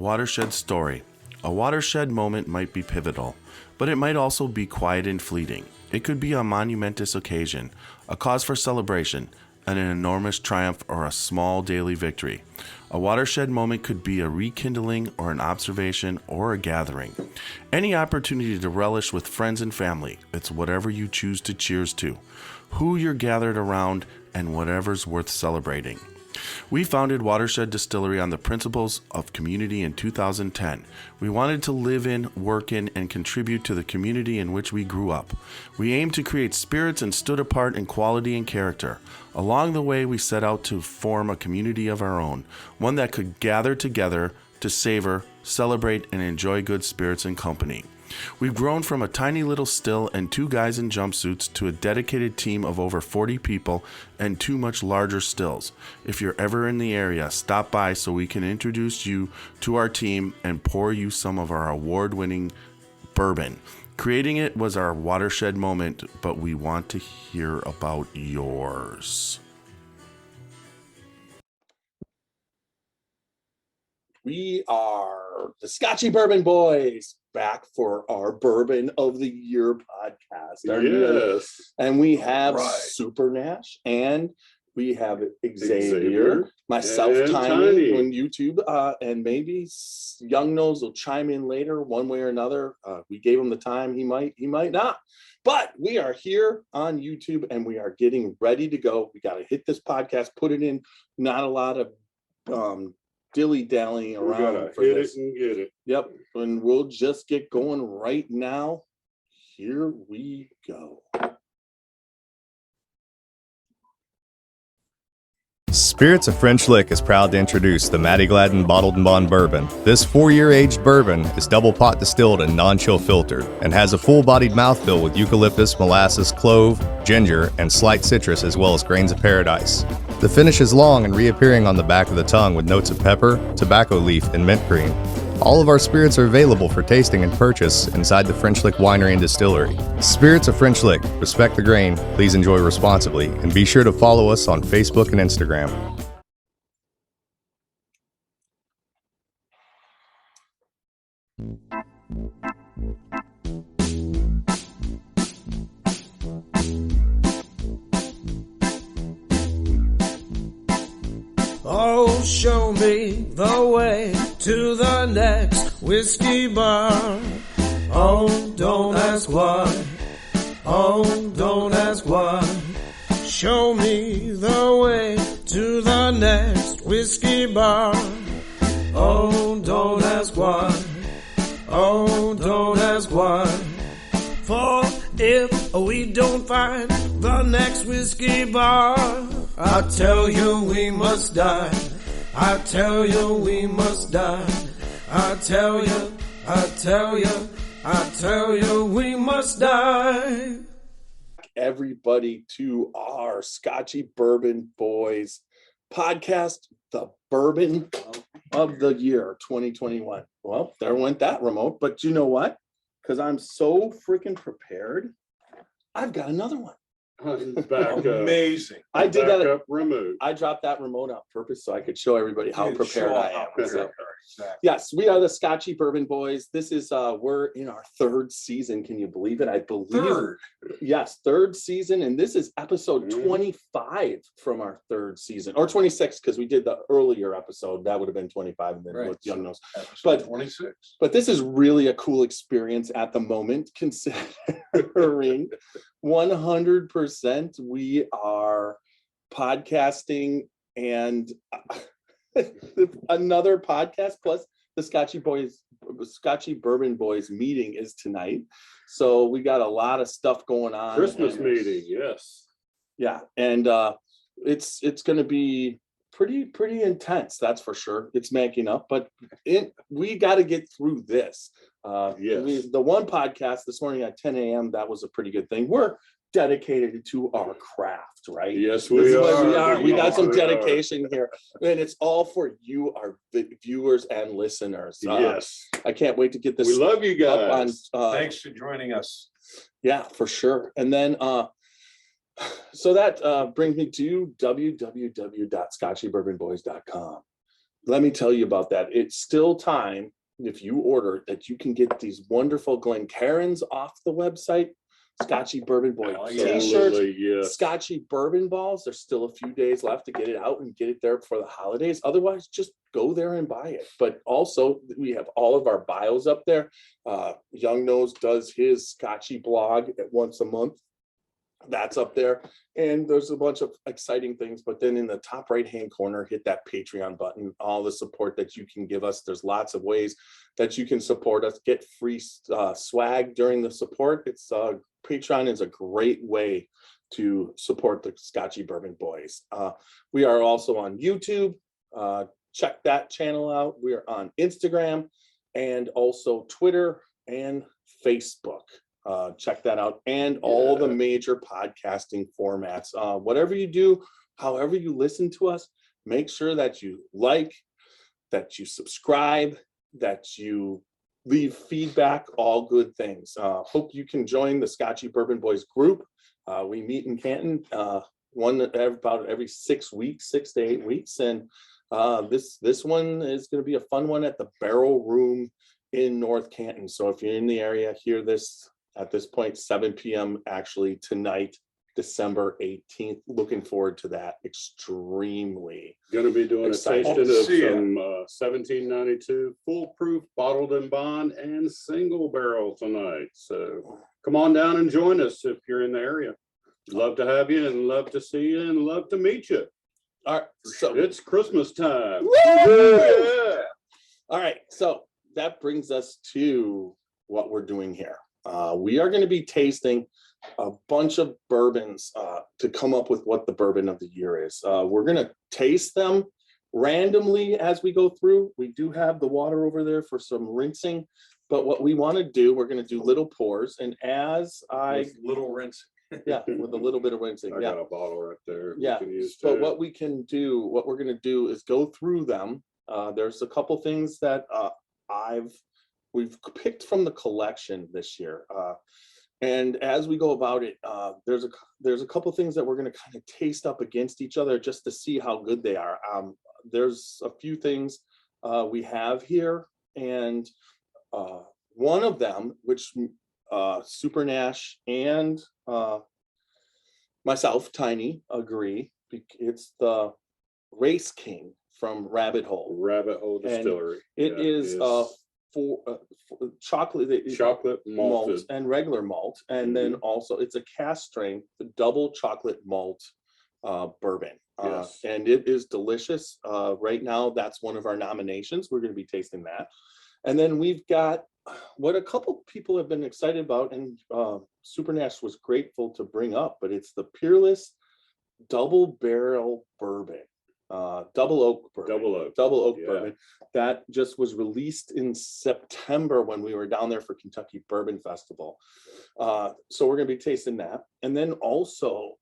Watershed Story. A watershed moment might be pivotal, but it might also be quiet and fleeting. It could be a monumentous occasion, a cause for celebration, an enormous triumph, or a small daily victory. A watershed moment could be a rekindling or an observation or a gathering. Any opportunity to relish with friends and family. It's whatever you choose to cheers to, who you're gathered around, and whatever's worth celebrating. We founded Watershed Distillery on the principles of community in 2010. We wanted to live in, work in, and contribute to the community in which we grew up. We aimed to create spirits and stood apart in quality and character. Along the way, we set out to form a community of our own, one that could gather together to savor, celebrate, and enjoy good spirits and company. We've grown from a tiny little still and 2 guys in jumpsuits to a dedicated team of over 40 people and 2 much larger stills. If you're ever in the area, stop by so we can introduce you to our team and pour you some of our award-winning bourbon. Creating it was our watershed moment, but we want to hear about yours. We are the SCotchy Bourbon Boys, back for our Bourbon of the Year podcast. Yes. And we have Super Nash, and we have Xavier, myself, and Tiny on YouTube, and maybe Young Nose will chime in later one way or another. We gave him the time. He might not. But we are here on YouTube, and we are getting ready to go. We got to hit this podcast, put it in. Not a lot of dilly-dallying around. We gotta hit it and get it. Yep, and we'll just get going right now. Here we go. Spirits of French Lick is proud to introduce the Matty Gladden Bottled and Bond Bourbon. This 4-year aged bourbon is double pot distilled and non-chill filtered, and has a full-bodied mouthfeel with eucalyptus, molasses, clove, ginger, and slight citrus, as well as grains of paradise. The finish is long and reappearing on the back of the tongue with notes of pepper, tobacco leaf, and mint cream. All of our spirits are available for tasting and purchase inside the French Lick Winery and Distillery. Spirits of French Lick. Respect the grain, please enjoy responsibly, and be sure to follow us on Facebook and Instagram. Oh, show me the way to the next whiskey bar. Oh, don't ask why. Oh, don't ask why. Show me the way to the next whiskey bar. Oh, don't ask why. Oh, don't ask why. For if we don't find the next whiskey bar, I tell you we must die. I tell you we must die. I tell you we must die. Everybody to our SCotchy Bourbon Boys podcast, the Bourbon of the Year 2021. Well, there went that remote, but you know what? Because I'm so freaking prepared, I've got another one. Amazing. I did that. Up remote. I dropped that remote on purpose so I could show everybody how prepared I am. Exactly. Yes, we are the SCotchy Bourbon Boys. This is we're in our 3rd season. Can you believe it? I believe. Third. Yes, 3rd season, and this is episode 25 from our 3rd season, or 26 because we did the earlier episode. That would have been 25, and then with Young Nose. But 26. But this is really a cool experience at the moment, considering 100% we are podcasting and another podcast plus the SCotchy Bourbon Boys meeting is tonight. So we got a lot of stuff going on. Christmas meeting, yes. Yeah, and it's going to be pretty intense, that's for sure. It's making up, but we got to get through this. Yes. The one podcast this morning at 10 a.m., that was a pretty good thing. We're dedicated to our craft, right? Yes, we are. We got some dedication here, and it's all for you, our viewers and listeners. Yes. I can't wait to get this. We love you guys. Thanks for joining us. Yeah, for sure. And then so that brings me to www.scotchybourbonboys.com. let me tell you about that. It's still time, if you order, that you can get these wonderful Glencairns off the website. SCotchy Bourbon Boy t-shirts, Absolutely, yes. SCotchy Bourbon Balls. There's still a few days left to get it out and get it there before the holidays. Otherwise, just go there and buy it. But also, we have all of our bios up there. Young Nose does his SCotchy blog at once a month. That's up there. And there's a bunch of exciting things. But then in the top right-hand corner, hit that Patreon button, all the support that you can give us. There's lots of ways that you can support us, get free swag during the support. It's Patreon is a great way to support the SCotchy Bourbon Boys. We are also on YouTube. Check that channel out. We are on Instagram and also Twitter and Facebook. Check that out, and all the major podcasting formats. Whatever you do, however you listen to us, make sure that you like, that you subscribe, that you leave feedback, all good things. Hope you can join the SCotchy Bourbon Boys group. We meet in Canton about every 6 weeks, 6 to 8 weeks. And this one is going to be a fun one at the Barrel Room in North Canton. So if you're in the area, hear this at this point, 7 p.m. actually tonight, December 18th. Looking forward to that extremely. Going to be doing Excited. a tasting of some 1792 foolproof bottled in bond and single barrel tonight. So come on down and join us if you're in the area. Love to have you and love to see you and love to meet you. All right, so It's Christmas time. yeah. All right, so that brings us to what we're doing here. We are going to be tasting a bunch of bourbons to come up with what the bourbon of the year is. We're going to taste them randomly as we go through. We do have the water over there for some rinsing, but what we want to do, we're going to do little pours. And as With little rinsing. yeah, with a little bit of rinsing. I Yeah. got a bottle right there. Yeah, We can use but too. what we're going to do is go through them. There's a couple things that we've picked from the collection this year. And as we go about it, there's a couple things that we're going to kind of taste up against each other just to see how good they are. There's a few things we have here, and one of them, which Super Nash and myself, Tiny, agree. It's the Race King from Rabbit Hole. Rabbit Hole Distillery. It is for chocolate malt malted. and regular malt, and then also it's a cast strength double chocolate malt bourbon. Yes. And it is delicious. Right now, that's one of our nominations. We're going to be tasting that. And then we've got what a couple people have been excited about, and Super Nash was grateful to bring up, but it's the Peerless double barrel bourbon. Double oak bourbon that just was released in September when we were down there for Kentucky Bourbon Festival. So we're going to be tasting that. And then also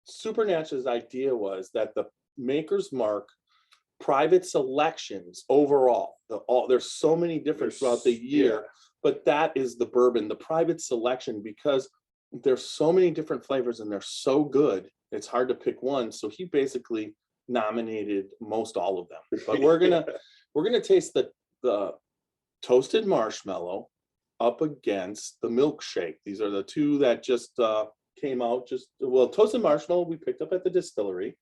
Super Nash's idea was that the Maker's Mark private selections overall, there's so many different throughout the year, but that is the bourbon, the private selection, because there's so many different flavors and they're so good. It's hard to pick one. So he basically nominated most all of them. But we're gonna taste the toasted marshmallow up against the milkshake. These are the two that just came out. Toasted marshmallow we picked up at the distillery,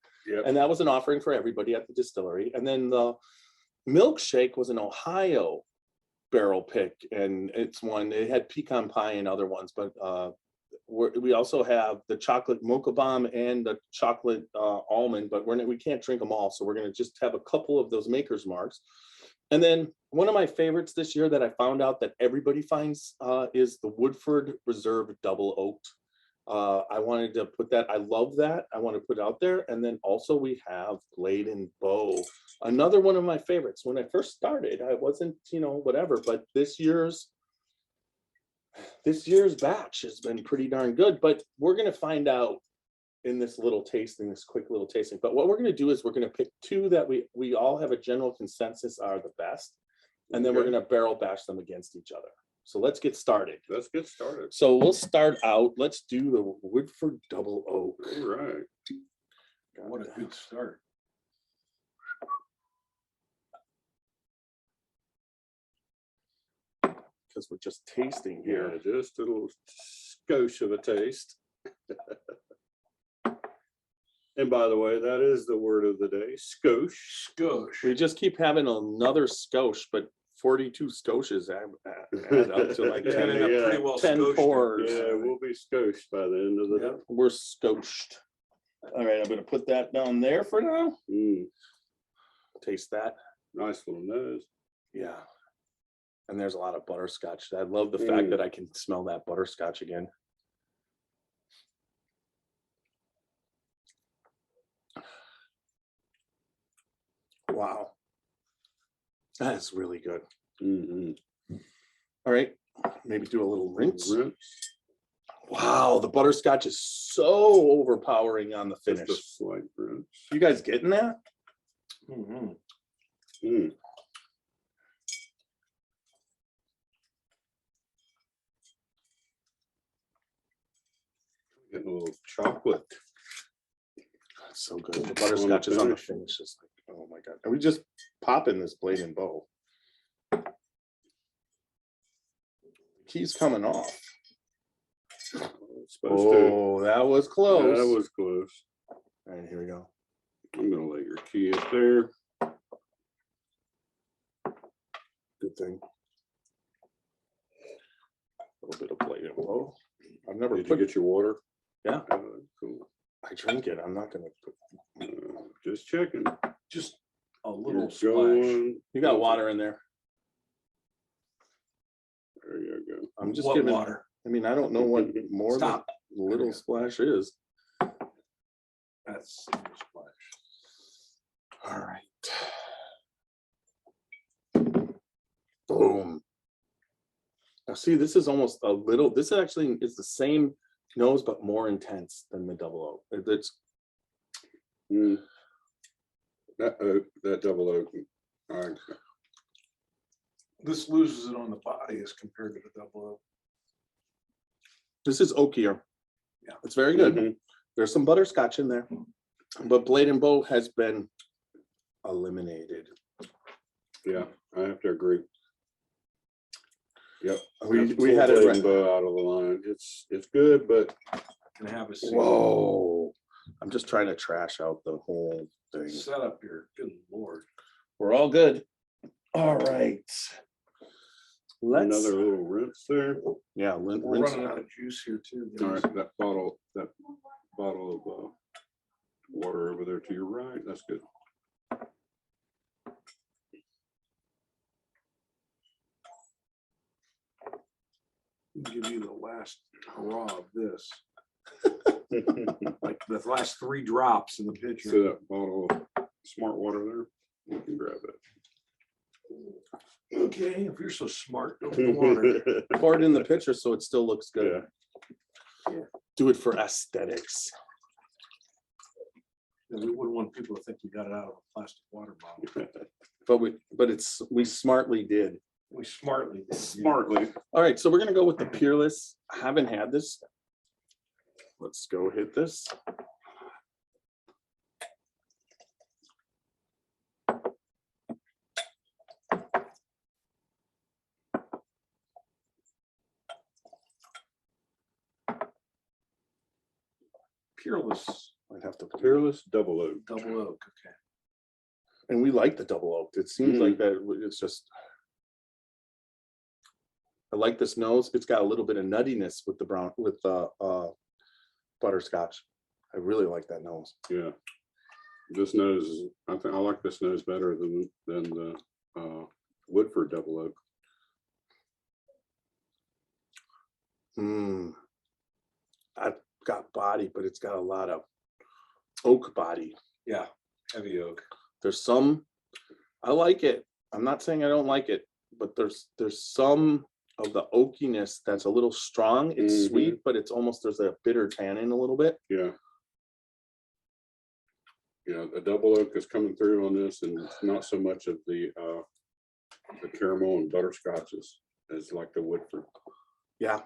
and that was an offering for everybody at the distillery. And then the milkshake was an Ohio barrel pick, and it had pecan pie and other ones, but we also have the chocolate mocha bomb and the chocolate almond, but we can't drink them all. So we're going to just have a couple of those Maker's Marks. And then one of my favorites this year that I found out that everybody finds is the Woodford Reserve Double Oaked. I wanted to put that. I love that. I want to put it out there. And then also we have Blade and Bow, another one of my favorites. When I first started, I wasn't, whatever, but this year's batch has been pretty darn good. But we're going to find out in this quick little tasting. But what we're going to do is we're going to pick two that we all have a general consensus are the best, and then we're going to barrel bash them against each other. So let's get started. So we'll start out. Let's do the Woodford Double Oak. All right. What a good start. because we're just tasting Yeah, here. just a little skosh of a taste. And by the way, that is the word of the day, skosh. We just keep having another skosh, but 42 skoshes add up to like Yeah, 10, yeah. Pretty well 10 scotched. pours. Yeah, we'll be skoshed by the end of the day. We're scotched. All right, I'm going to put that down there for now. Taste that. Nice little nose. Yeah. And there's a lot of butterscotch. I love the fact that I can smell that butterscotch again. Wow. That is really good. All right, maybe do a little rinse. Wow, the butterscotch is so overpowering on the Just a finish. slight rinse. You guys getting that? Getting a little chocolate. That's so good. The butterscotch is on the finish. It's like, oh my God. Are we just popping this blade and bow? The key's coming off. It's supposed to. Oh, that was close. That was close. All right, here we go. I'm gonna let your key up there. Good thing. A little bit of blade and bow. I've never Did you put get your water? Yeah, Cool. I drink it. I'm not gonna put. Just checking. Just a little You're splash. going. You got water in there. There you go. I'm just What giving water? I mean, I don't know what more than Stop. a little splash is. That's a splash. All right. Boom. Now see, this is almost a little, this actually is the same nose, but more intense than the double oak. It's That double oak. This loses it on the body as compared to the double oak. This is oakier. Yeah. It's very good. There's some butterscotch in there, but Blade and Bow has been eliminated. Yeah, I have to agree. Yep. We had it right. out of the line. It's good, but Can have a Whoa. I'm just trying to trash out the whole thing. setup here. Good Lord. We're all good. All right. Let's, another little rinse there. yeah, We're rinse. running out of juice here too. All guys. right, that bottle of water over there to your right. That's good. Give you the last hurrah of this. Like the last 3 drops in the pitcher. So that bottle of smart water there, you can grab it. Okay, if you're so smart, don't the water. Pour it in the pitcher so it still looks good. Yeah. Do it for aesthetics. And we wouldn't want people to think we got it out of a plastic water bottle. But we smartly did. We smartly did. Smartly. All right, so we're gonna go with the Peerless. I haven't had this. Let's go hit this. Peerless I'd have to. Peerless double oak. double oak. Okay. And we like the double oak. It seems like that it's just. I like this nose. It's got a little bit of nuttiness with the brown with butterscotch. I really like that nose. Yeah. This nose, I think I like this nose better than the Woodford double oak. I've got body, but it's got a lot of oak body. Yeah, heavy oak. There's some, I like it. I'm not saying I don't like it, but there's some of the oakiness that's a little strong. It's sweet, but it's almost, there's a bitter tannin a little bit. Yeah. Yeah, the double oak is coming through on this, and it's not so much of the caramel and butterscotches as like the Woodford. Yeah.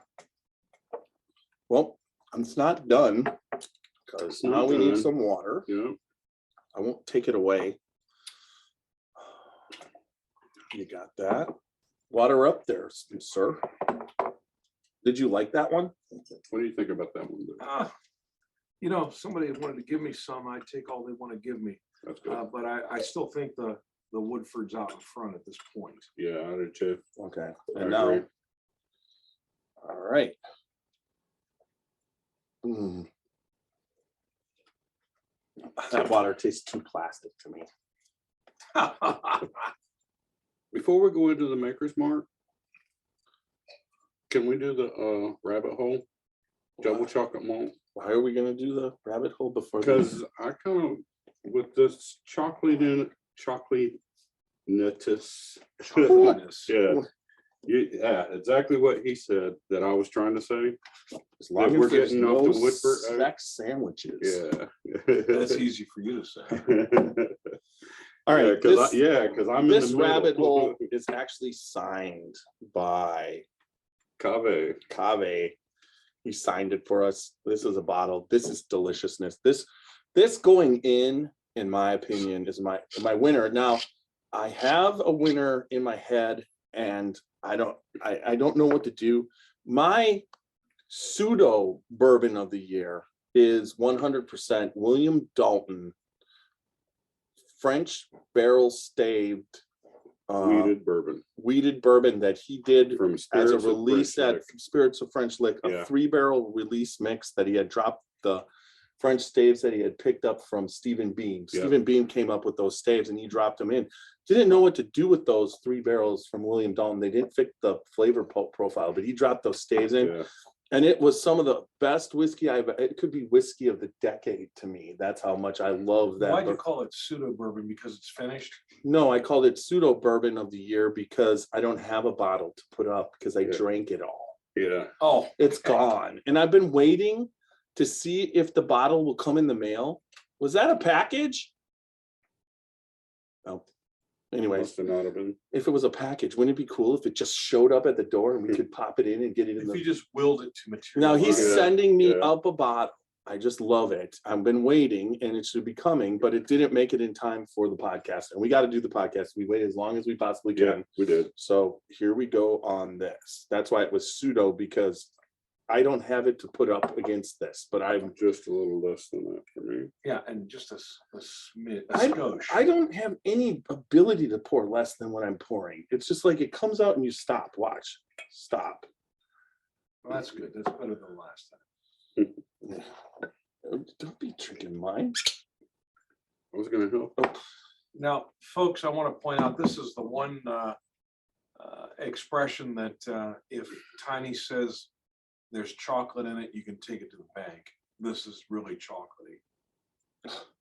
Well, it's not done because not now we need done. some water. Yeah. I won't take it away. You got that. Water up there, sir. Did you like that one? What do you think about that one? You know, if somebody wanted to give me some, I'd take all they want to give me. That's good. But I still think the Woodford's out in front at this point. Yeah, I do too. Okay. I And now, agree. all right. Mm. That water tastes too plastic to me. Before we go into the Maker's Mark, can we do the rabbit hole? Double chocolate malt? Why are we gonna do the rabbit hole before? Because I kind of, with this chocolate in it, chocolate-ness. Goodness. Yeah. Yeah, exactly what he said that I was trying to say. As long That as we're there's getting off no the Woodford, sex sandwiches. Yeah. That's easy for you to say. All right. Because I'm in This the rabbit middle. hole is actually signed by Cave. Cave. He signed it for us. This is a bottle. This is deliciousness. This going in my opinion, is my winner. Now, I have a winner in my head, and I don't know what to do. My pseudo bourbon of the year is 100% William Dalton French barrel staved weeded bourbon that he did From as a Spirits of release French at Lick. Spirits of French Lick, a Yeah. 3-barrel release mix that he had dropped the French staves that he had picked up from Stephen Beam. Yeah. Stephen Beam came up with those staves and he dropped them in. Didn't know what to do with those 3 barrels from William Dalton. They didn't fit the flavor profile, but he dropped those staves in. Yeah. And it was some of the best whiskey it could be whiskey of the decade to me. That's how much I love that. Why'd you call it pseudo bourbon? Because it's finished? No, I called it pseudo bourbon of the year because I don't have a bottle to put up because I Yeah. drank it all. Yeah. Oh, It's gone. And I've been waiting to see if the bottle will come in the mail. Was that a package? No. Anyways, Must have not have been. if it was a package, wouldn't it be cool if it just showed up at the door and we could pop it in and get it in if the. you just willed it to material. Now he's Yeah, sending me yeah. up a bottle. I just love it. I've been waiting and it should be coming, but it didn't make it in time for the podcast. And we got to do the podcast. We waited as long as we possibly Yeah, can. we did. So here we go on this. That's why it was pseudo, because I don't have it to put up against this, but I'm Just a little less than that for me. Yeah, and just a smidge, a I- skosh. I don't have any ability to pour less than what I'm pouring. It's just like it comes out and you stop. Watch. Stop. Well, that's good. That's better than last time. Don't be drinking mine. I was gonna help. Now, folks, I want to point out, this is the one expression that if Tiny says there's chocolate in it, you can take it to the bank. This is really chocolatey.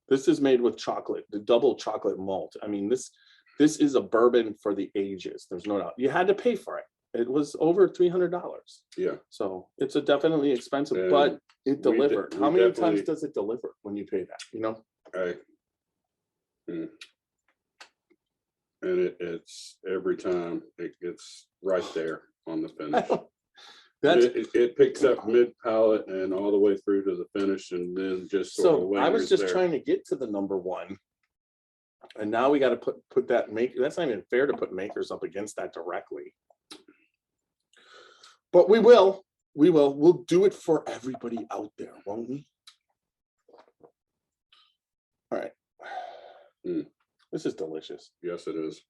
This is made with chocolate, the double chocolate malt. I mean, this is a bourbon for the ages. There's no doubt. You had to pay for it. It was over $300. Yeah. So it's a definitely expensive, And but it we delivered. de- How we many definitely- times does it deliver when you pay that? You know? Right. And it's every time it's right there on the finish. That's It picks up mid palate and all the way through to the finish, and then just sort of so. I was lingers just there. trying to get to the number one, and now we got to put that maker. That's not even fair to put makers up against that directly. But we will. We'll do it for everybody out there, won't we? All right. Mm. This is delicious. Yes, it is.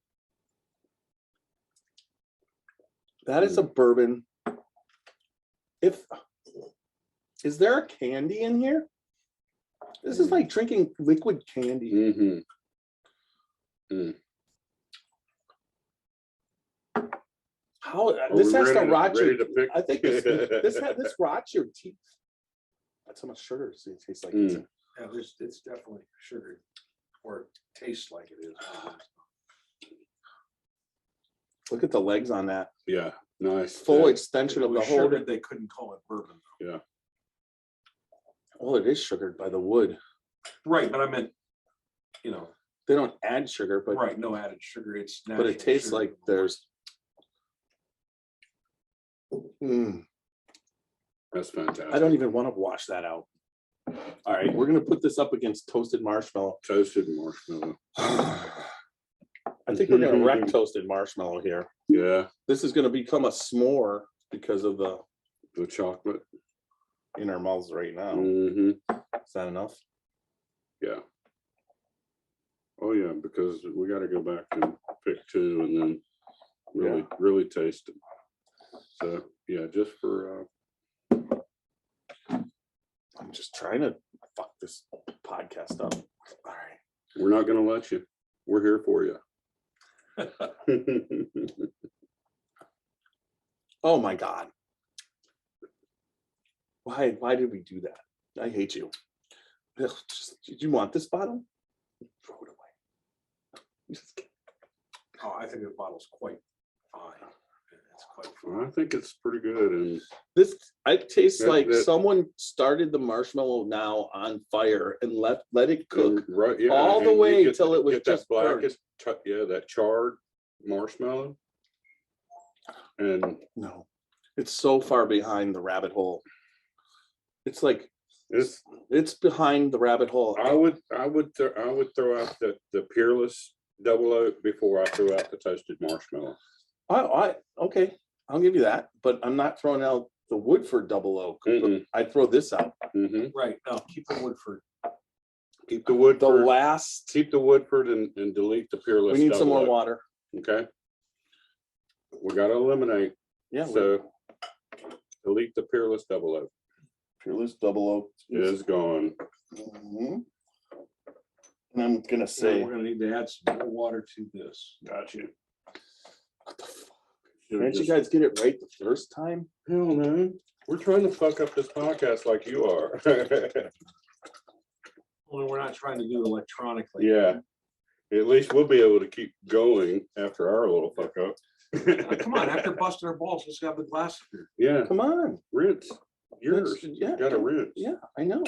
That is a bourbon. Is there a candy in here? This is like drinking liquid candy. Mm-hmm. How Are this we has to ready rot your. ready to pick? I think this rots your teeth. That's how much sugar it tastes like. Mm. Yeah, it's definitely sugar, or it tastes like it is. Look at the legs on that. Yeah, nice. Full thick. extension It of the was whole. sugared, they couldn't call it bourbon. Well, it is sugared by the wood. Right, but I meant, They don't add sugar, but right, no added sugar. It's but natural it tastes sugar. like there's. Mm, That's fantastic. I don't even want to wash that out. All right, we're gonna put this up against toasted marshmallow. Toasted marshmallow. I I think we're gonna wreck toasted marshmallow here. Yeah, This is gonna become a s'more because of the the chocolate. in our mouths right now. Hmm. Is that enough? Yeah. Oh yeah, because we got to go back and pick two and then really taste it. So yeah, just for I'm just trying to fuck this podcast up. All right. we're not gonna let you. We're here for you. Oh my God. Why did we do that? I hate you. Ugh, did you want this bottle? Throw it away. Just kidding. Oh, I think the bottle's quite fine. It's quite Well, I fine. think it's pretty good, and This it tastes That- like that- someone started the marshmallow now on fire and let it cook. right, yeah, all the and you way get- till it was get that just burnt. yeah, that charred marshmallow, and No, it's so far behind the rabbit hole. It's like it's behind the rabbit hole. I would throw out the Peerless double oak before I throw out the toasted marshmallow. Okay, I'll give you that, but I'm not throwing out the Woodford double oak. Mm-mm. I throw this out. Hmm. Right, no, keep the Woodford. Keep the Woodford. The last. Keep the Woodford and delete the Peerless. We need some double more oak. water. Okay. We got to eliminate. Yeah. So delete the Peerless double oak. Peerless double oak Is gone. Mhm. And I'm gonna So say, we're gonna need to add some more water to this. Gotcha. what the fuck? Can't you guys get it right the first time? Hell no. We're trying to fuck up this podcast like you are. Well, we're not trying to do it electronically. Yeah. At least we'll be able to keep going after our little fuck up. Come on, after busting our balls, let's have the glass here. Yeah. Come on. Rinse. Yours. Yeah. You gotta rinse. Yeah, I know.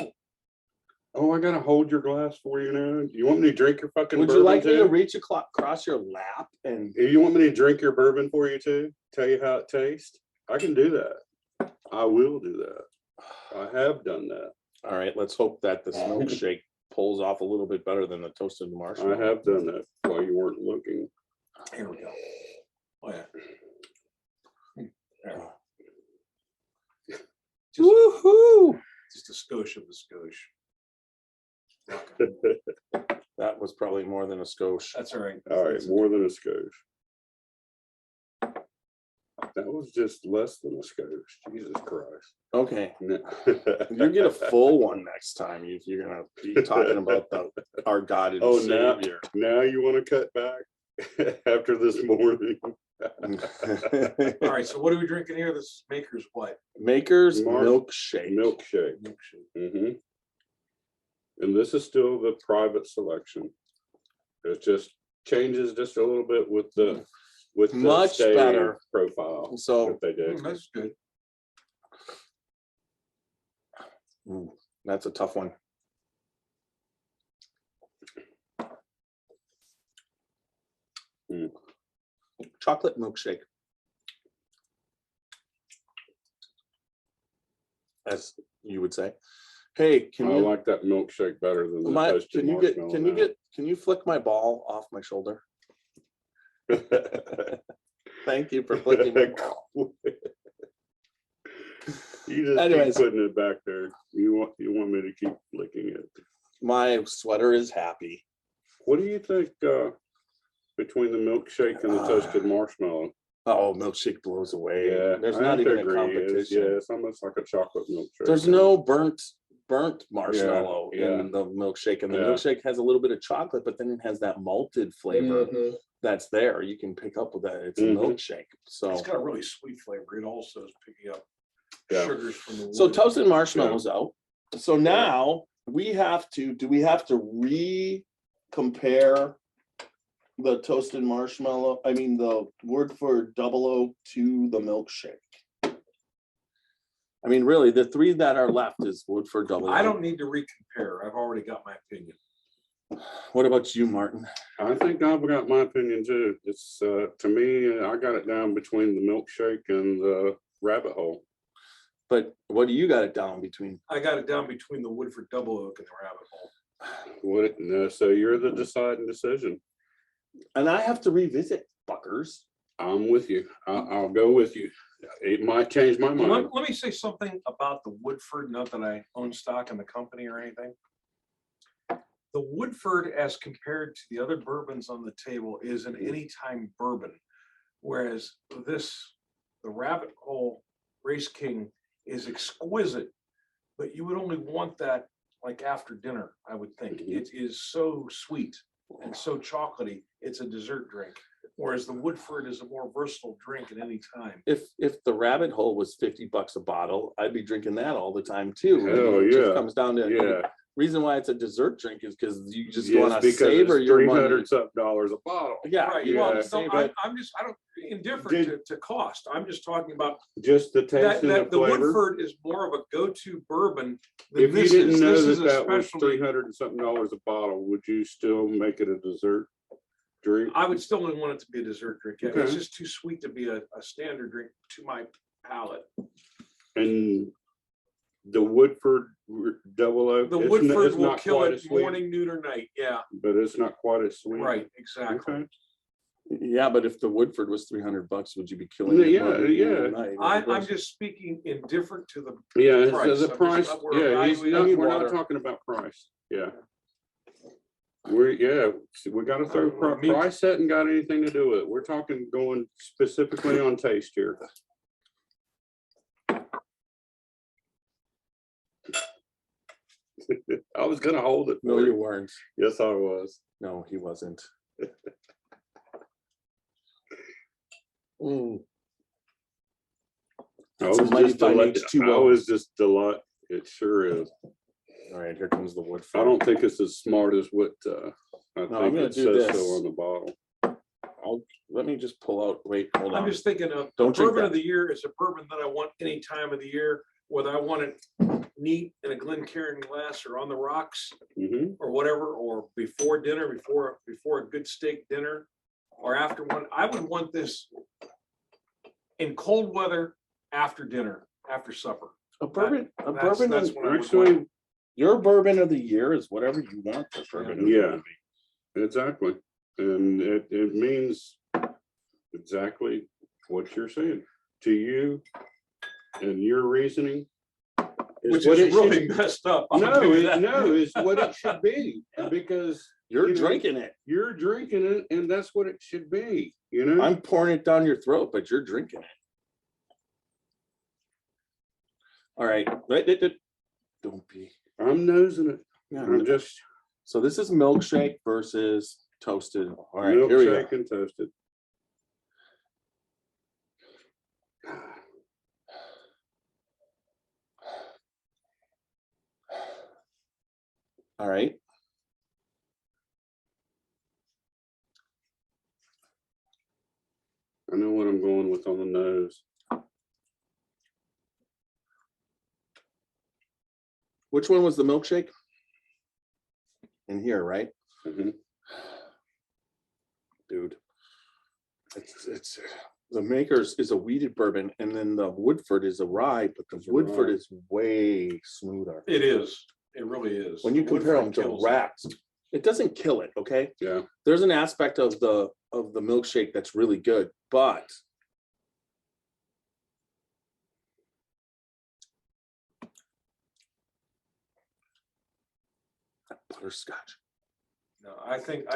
Oh, I gotta hold your glass for you now. You want me to drink your fucking Would bourbon you like me to too? reach across your lap and You want me to drink your bourbon for you too? Tell you how it tastes? I can do that. I will do that. I have done that. all right, let's hope that this milkshake pulls off a little bit better than the toasted I marshmallow. have done that while you weren't looking. Here we go. Oh, yeah. There. Just, Woohoo! just a skosh of the skosh. That was probably more than a skosh. That's all right. All right, more than a skosh. That was just less than a skosh. Jesus Christ. Okay, No. you get a full one next time. You're gonna be talking about our God and Oh, now- Savior. Now you want to cut back after this morning? All right, so what are we drinking here? This is Maker's what? Maker's Mark- milkshake. Milkshake. Milkshake. Hmm. And this is still the private selection. It just changes just a little bit with the Much stay better. profile So that they did. That's good. that's a tough one. Mm. Chocolate milkshake. As you would say. Hey, can I you like that milkshake better than the toasted can you marshmallow can you flick my ball off my shoulder? now. Thank you for flicking my ball. You just Anyways. keep putting it back there. You want me to keep flicking it. My sweater is happy. What do you think between the milkshake and the toasted marshmallow? Oh, milkshake blows away. Yeah, There's I not have to even a agree. competition. It's almost like a chocolate milkshake. There's no burnt marshmallow Yeah. in the milkshake, and the Yeah. milkshake has a little bit of chocolate, but then it has that malted flavor Mhm. that's there. You can pick up with that. It's Mhm. a milkshake. So It's got a really sweet flavor. It also is picking up Yeah. sugars from the wood. so toasted marshmallows out. So now we have to. Do we have to compare the toasted marshmallow? I mean the Woodford double oak to the milkshake. I mean, really, the three that are left is Woodford double oak. I don't need to recompare. I've already got my opinion. What about you, Martin? I think I've got my opinion too. It's to me, I got it down between the milkshake and the rabbit hole. But what do you got it down between? I got it down between the Woodford double oak and the rabbit hole. What? No, so you're the deciding decision. And I have to revisit fuckers. I'm with you. I'll go with you. It might change my mind. Let me say something about the Woodford, not that I own stock in the company or anything. The Woodford, as compared to the other bourbons on the table, is an anytime bourbon. Whereas the Rabbit Hole Race King is exquisite, but you would only want that like after dinner, I would think. It is so sweet and so chocolatey, it's a dessert drink. Whereas the Woodford is a more versatile drink at any time. If the Rabbit Hole was $50 a bottle, I'd be drinking that all the time too. Hell It yeah. just comes down to Yeah. reason why it's a dessert drink is because you just Yes, want to because savor it's your money. $300 a bottle. Yeah, Right, you well, want to so savor it. I'm indifferent to cost. I'm just talking about Just the taste and the that the flavor. Woodford is more of a go-to bourbon than If you this didn't is. know This is that that was especially, $300 and something a bottle, would you still make it a dessert drink? I would still want it to be a dessert drink. Yeah, Okay. it's just too sweet to be a standard drink to my palate. And the Woodford double oak. The it's Woodford it's will not kill quite it as sweet, morning, noon, or night. Yeah, but it's not quite as sweet. right, exactly. Okay. Yeah, but if the Woodford was $300, would you be killing it? Yeah, Monday, yeah. night? I'm just speaking indifferent to the Yeah, price. it's the I'm price. just- we're Yeah, evaluating we're not water. talking about price. Yeah. We got to throw Me- price setting got anything to do with it. We're talking going specifically on taste here. I was gonna hold it. No, for you weren't. Yes, I was. No, he wasn't. Mm. I That's a was mighty just fine delighted. H2O. I was just delighted. It sure is. All right, here comes the Woodford. I don't think it's as smart as what I I'm think gonna it do says this. so on the bottle. Let me just pull out. Wait, hold on. I'm just thinking of Don't drink bourbon that. of the year is a bourbon that I want any time of the year, whether I want it neat in a Glencairn glass or on the rocks Mhm. or whatever, or before dinner, before a good steak dinner, or after one. I would want this in cold weather after dinner, after supper. A bourbon. A That's bourbon. what I would Actually, want. Your bourbon of the year is whatever you want the bourbon of the year to be. exactly. And it means exactly what you're saying to you and your reasoning. Which what is it should- really messed up. I'll No, give you that. it's what it should be because You're you know, drinking it. you're drinking it, and that's what it should be. You know, I'm pouring it down your throat, but you're drinking it. All right. Don't be. I'm nosing it. Yeah, I'm just so this is milkshake versus toasted. All right, here we go. milkshake and toasted. All right. I know what I'm going with on the nose. Which one was the milkshake? In here, right? Mhm. Dude. It's the Makers is a wheated bourbon, and then the Woodford is a rye, but the It's a Woodford rye. is way smoother. It is. It really is. When you The compare them Woodford to kills it. rats, it doesn't kill it, okay? Yeah. There's an aspect of the milkshake that's really good, but butterscotch. No, I think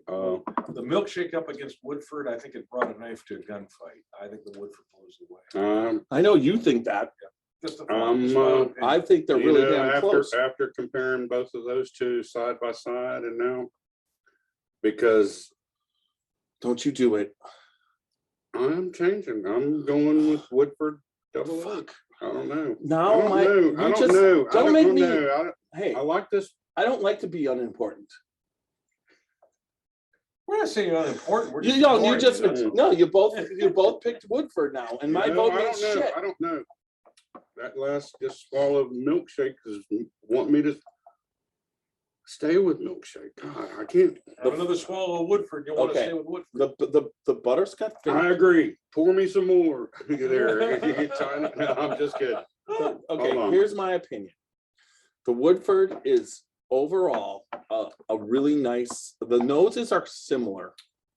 Oh. the milkshake up against Woodford, I think it brought a knife to a gunfight. I think the Woodford blows it away. I know you think that. Just a Um, my own opinion. I think they're You really know, damn close. after comparing both of those two side by side, and now because Don't you do it. I'm changing, I'm going with Woodford double oak. Fuck. I don't know. Now I don't my know. you I don't just know. don't make me know. hey, I like this. I don't like to be unimportant. We're not saying you're unimportant. We're You just know, you ignoring just that's all. no, you both picked Woodford now, and my You know, vote I means don't know. shit. I don't know. That last just swallow of milkshake is want me to stay with milkshake. God, I can't. Have another swallow of Woodford. You want to Okay. stay with Woodford. The butterscotch thing. I agree. Pour me some more. There. No, I'm just kidding. Okay, Hold on. here's my opinion. The Woodford is overall a really nice. The noses are similar.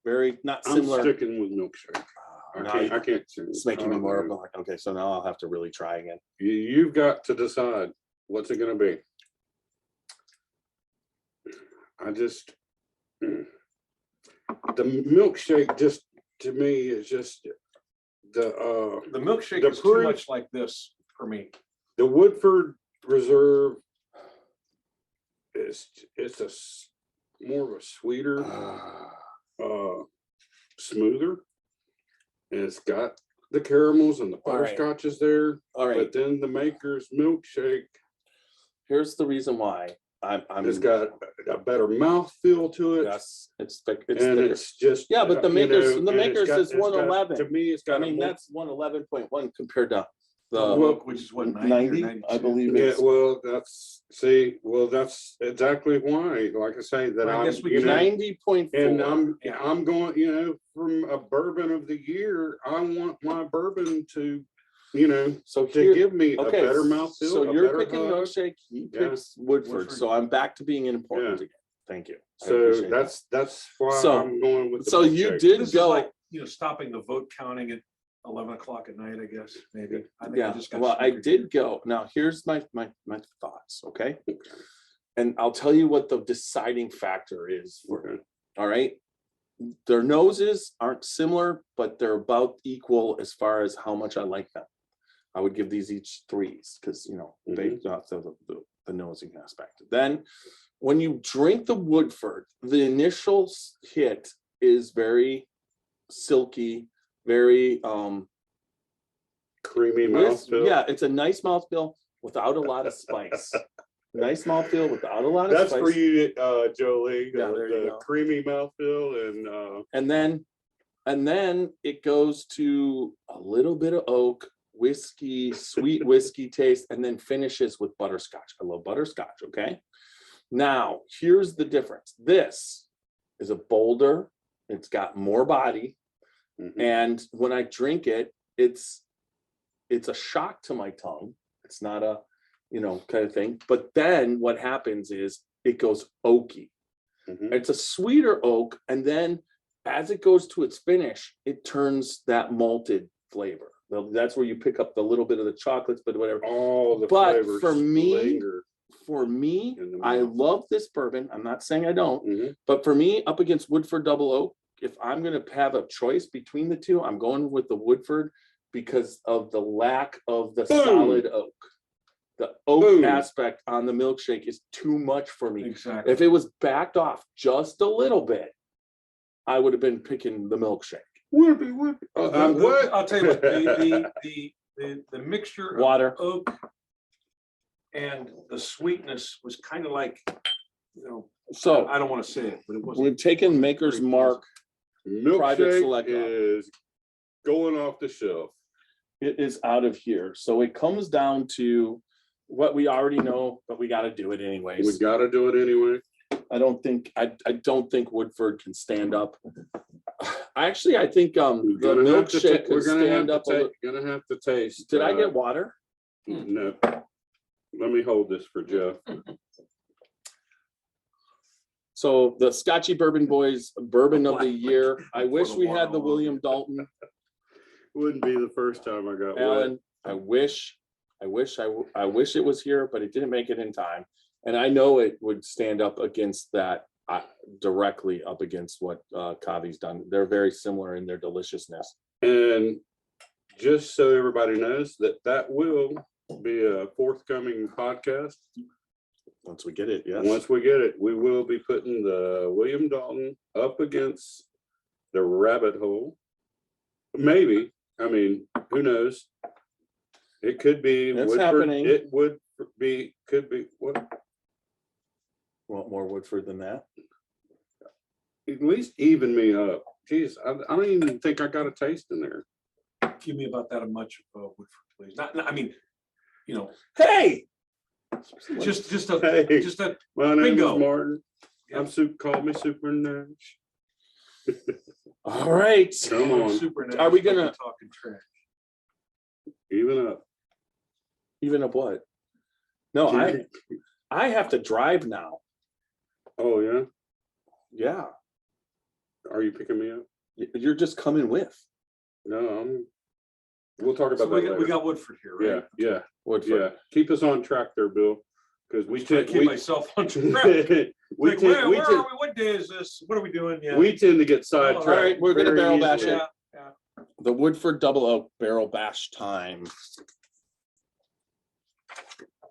Very not I'm similar. sticking with milkshake. I can't. It's making me more like, okay, so now I'll have to really try again. You've got to decide what's it going to be. The milkshake just to me is just The milkshake The is too proof- much like this for me. the Woodford Reserve is more of a sweeter, smoother, and it's got the caramels and the All right. butterscotches there. All right, But then the maker's milkshake here's the reason why has got a better mouthfeel to it. yes, it's thick. And thicker. it's just Yeah, but the you makers- know, the and it's makers got- is it's got- 111. To me, it's got I mean, a more, that's 111.1 compared to Double the oak, which is what, 90 or 90, 92? I believe yeah. it's Well, that's exactly why. Like I say, that Well, I I'm guess we you can know, 90.4. and Yeah. I'm going, you know, from a bourbon of the year. I want my bourbon to, you know, so to here, give me okay, a better mouthfeel. so a you're better picking hug. milkshake, he Yeah. picks Woodford, Woodford. so I'm back to being important Yeah. again. Thank you. I So appreciate that's why So- I'm going with the so you milkshake. did This is go. like, stopping the vote counting at 11 o'clock at night, I guess, maybe. I think I Yeah, just got well, I snookered. did go. Now, here's my thoughts, okay? And I'll tell you what the deciding factor is for me. Okay. All right. Their noses aren't similar, but they're about equal as far as how much I like them. I would give these each 3s because based off the nosing aspect. Then when you drink the Woodford, the initial hit is very silky, very Creamy mouthfeel. yeah, it's a nice mouthfeel without a lot of spice. Nice mouthfeel without a lot of That's spice. for you, Jolie. Yeah, there you the go. creamy mouthfeel and And then it goes to a little bit of oak, whiskey, sweet whiskey taste, and then finishes with butterscotch. I love butterscotch, okay? Now, here's the difference. This is a bolder, it's got more body, mhm. and when I drink it, it's a shock to my tongue. It's not a, kind of thing. But then what happens is it goes oaky. Mhm. It's a sweeter oak, and then as it goes to its finish, it turns that malted flavor. That's where you pick up the little bit of the chocolates, but whatever. All the But flavors for me, linger. For me, In the I mouth. love this bourbon. I'm not saying I don't, Mhm. but for me, up against Woodford Double Oak, if I'm going to have a choice between the two, I'm going with the Woodford because of the lack of the Boom. solid oak. The oak Boom. aspect on the milkshake is too much for me. Exactly. If it was backed off just a little bit, I would have been picking the milkshake. What? I'll tell you what, the mixture of Water. oak and the sweetness was kind of like, So I don't want to say it, but it wasn't. we've taken Maker's Pretty Mark. Private Milkshake select is going off the shelf. It is out of here. So it comes down to what we already know, but we got to do it We anyways. got to do it anyway. I don't think Woodford can stand up. Actually, I think the milkshake could stand up a little. Gonna have to taste. Did I get water? No. Let me hold this for Jeff. So the SCotchy Bourbon Boys Bourbon of the Year. I Pour wish the we water had the all over William you. Dalton. Wouldn't be the first time I got wet. Alan, I wish it was here, but it didn't make it in time. And I know it would stand up against that, directly up against what Kavi's done. They're very similar in their deliciousness. And just so everybody knows that will be a forthcoming podcast. Once we get it, yes. Once we get it, we will be putting the William Dalton up against the rabbit hole. Maybe. I mean, who knows? It could be It's Woodford. happening. It could be what? Want more Woodford than that? At least even me up. Jeez, I don't even think I got a taste in there. Give me about that much of Woodford, please. I mean, Hey, just Hey. a My name Bingo. is Martin. Yeah. Call me Super Nash. all right. Come on, super. Are we nice, gonna- talking trash? even up. Even up what? No, I have to drive now. Oh yeah. Yeah. Are you picking me up? You're just coming with. No, we'll talk about So that we later. got Woodford here, right? Yeah, Woodford. yeah. Keep us on track there, Bill, because we Trying tend to keep myself on track. Like, where are we? What day is this? What are we doing? Yeah. we tend to get sidetracked. all right, we're gonna very barrel bash easily. it. Yeah. The Woodford Double Oak barrel bash time.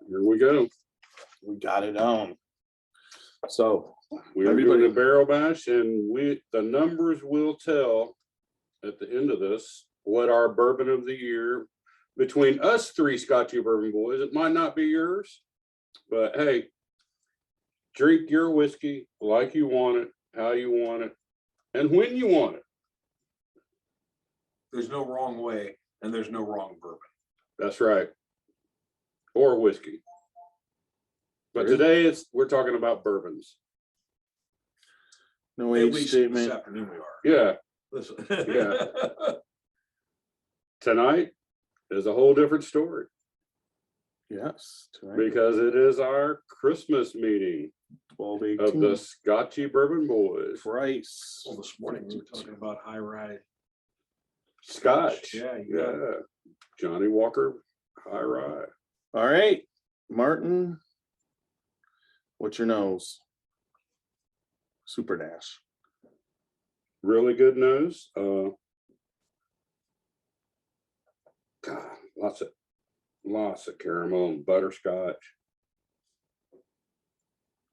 Here we go. We got it on. So We're Everybody- doing a barrel bash, and the numbers will tell at the end of this what our bourbon of the year between us three Scotchy Bourbon Boys. It might not be yours, but hey, drink your whiskey like you want it, how you want it, and when you want it. There's no wrong way, and there's no wrong bourbon. That's right. Or whiskey. But today we're talking about bourbons. no At age least statement. this afternoon we are. Yeah. Listen. Yeah. Tonight is a whole different story Yes. Tonight, because it is our Christmas meeting 12, of 18. the Scotchy Bourbon Boys. Price. Well, this morning we were talking about high rye. Scotch. Yeah, you got it. Yeah. Johnny Walker High Rye. All right, Martin. What's your nose? Super Nash. Really good nose. God, lots of caramel and butterscotch.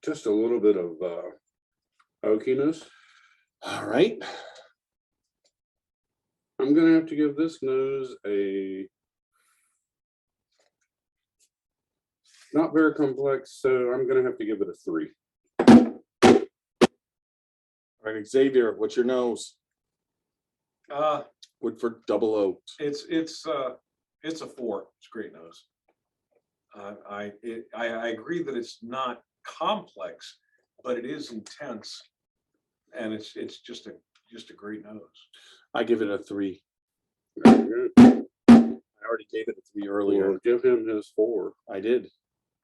Just a little bit of oakiness. All right. I'm gonna have to give this nose a not very complex, so I'm gonna have to give it a 3. All right, Xavier, what's your nose? Woodford Double Oak. It's a 4. It's a great nose. I agree that it's not complex, but it is intense, and it's just a great nose. I give it a 3. Very good. I already gave it a 3 earlier. Well, give him his 4. I did.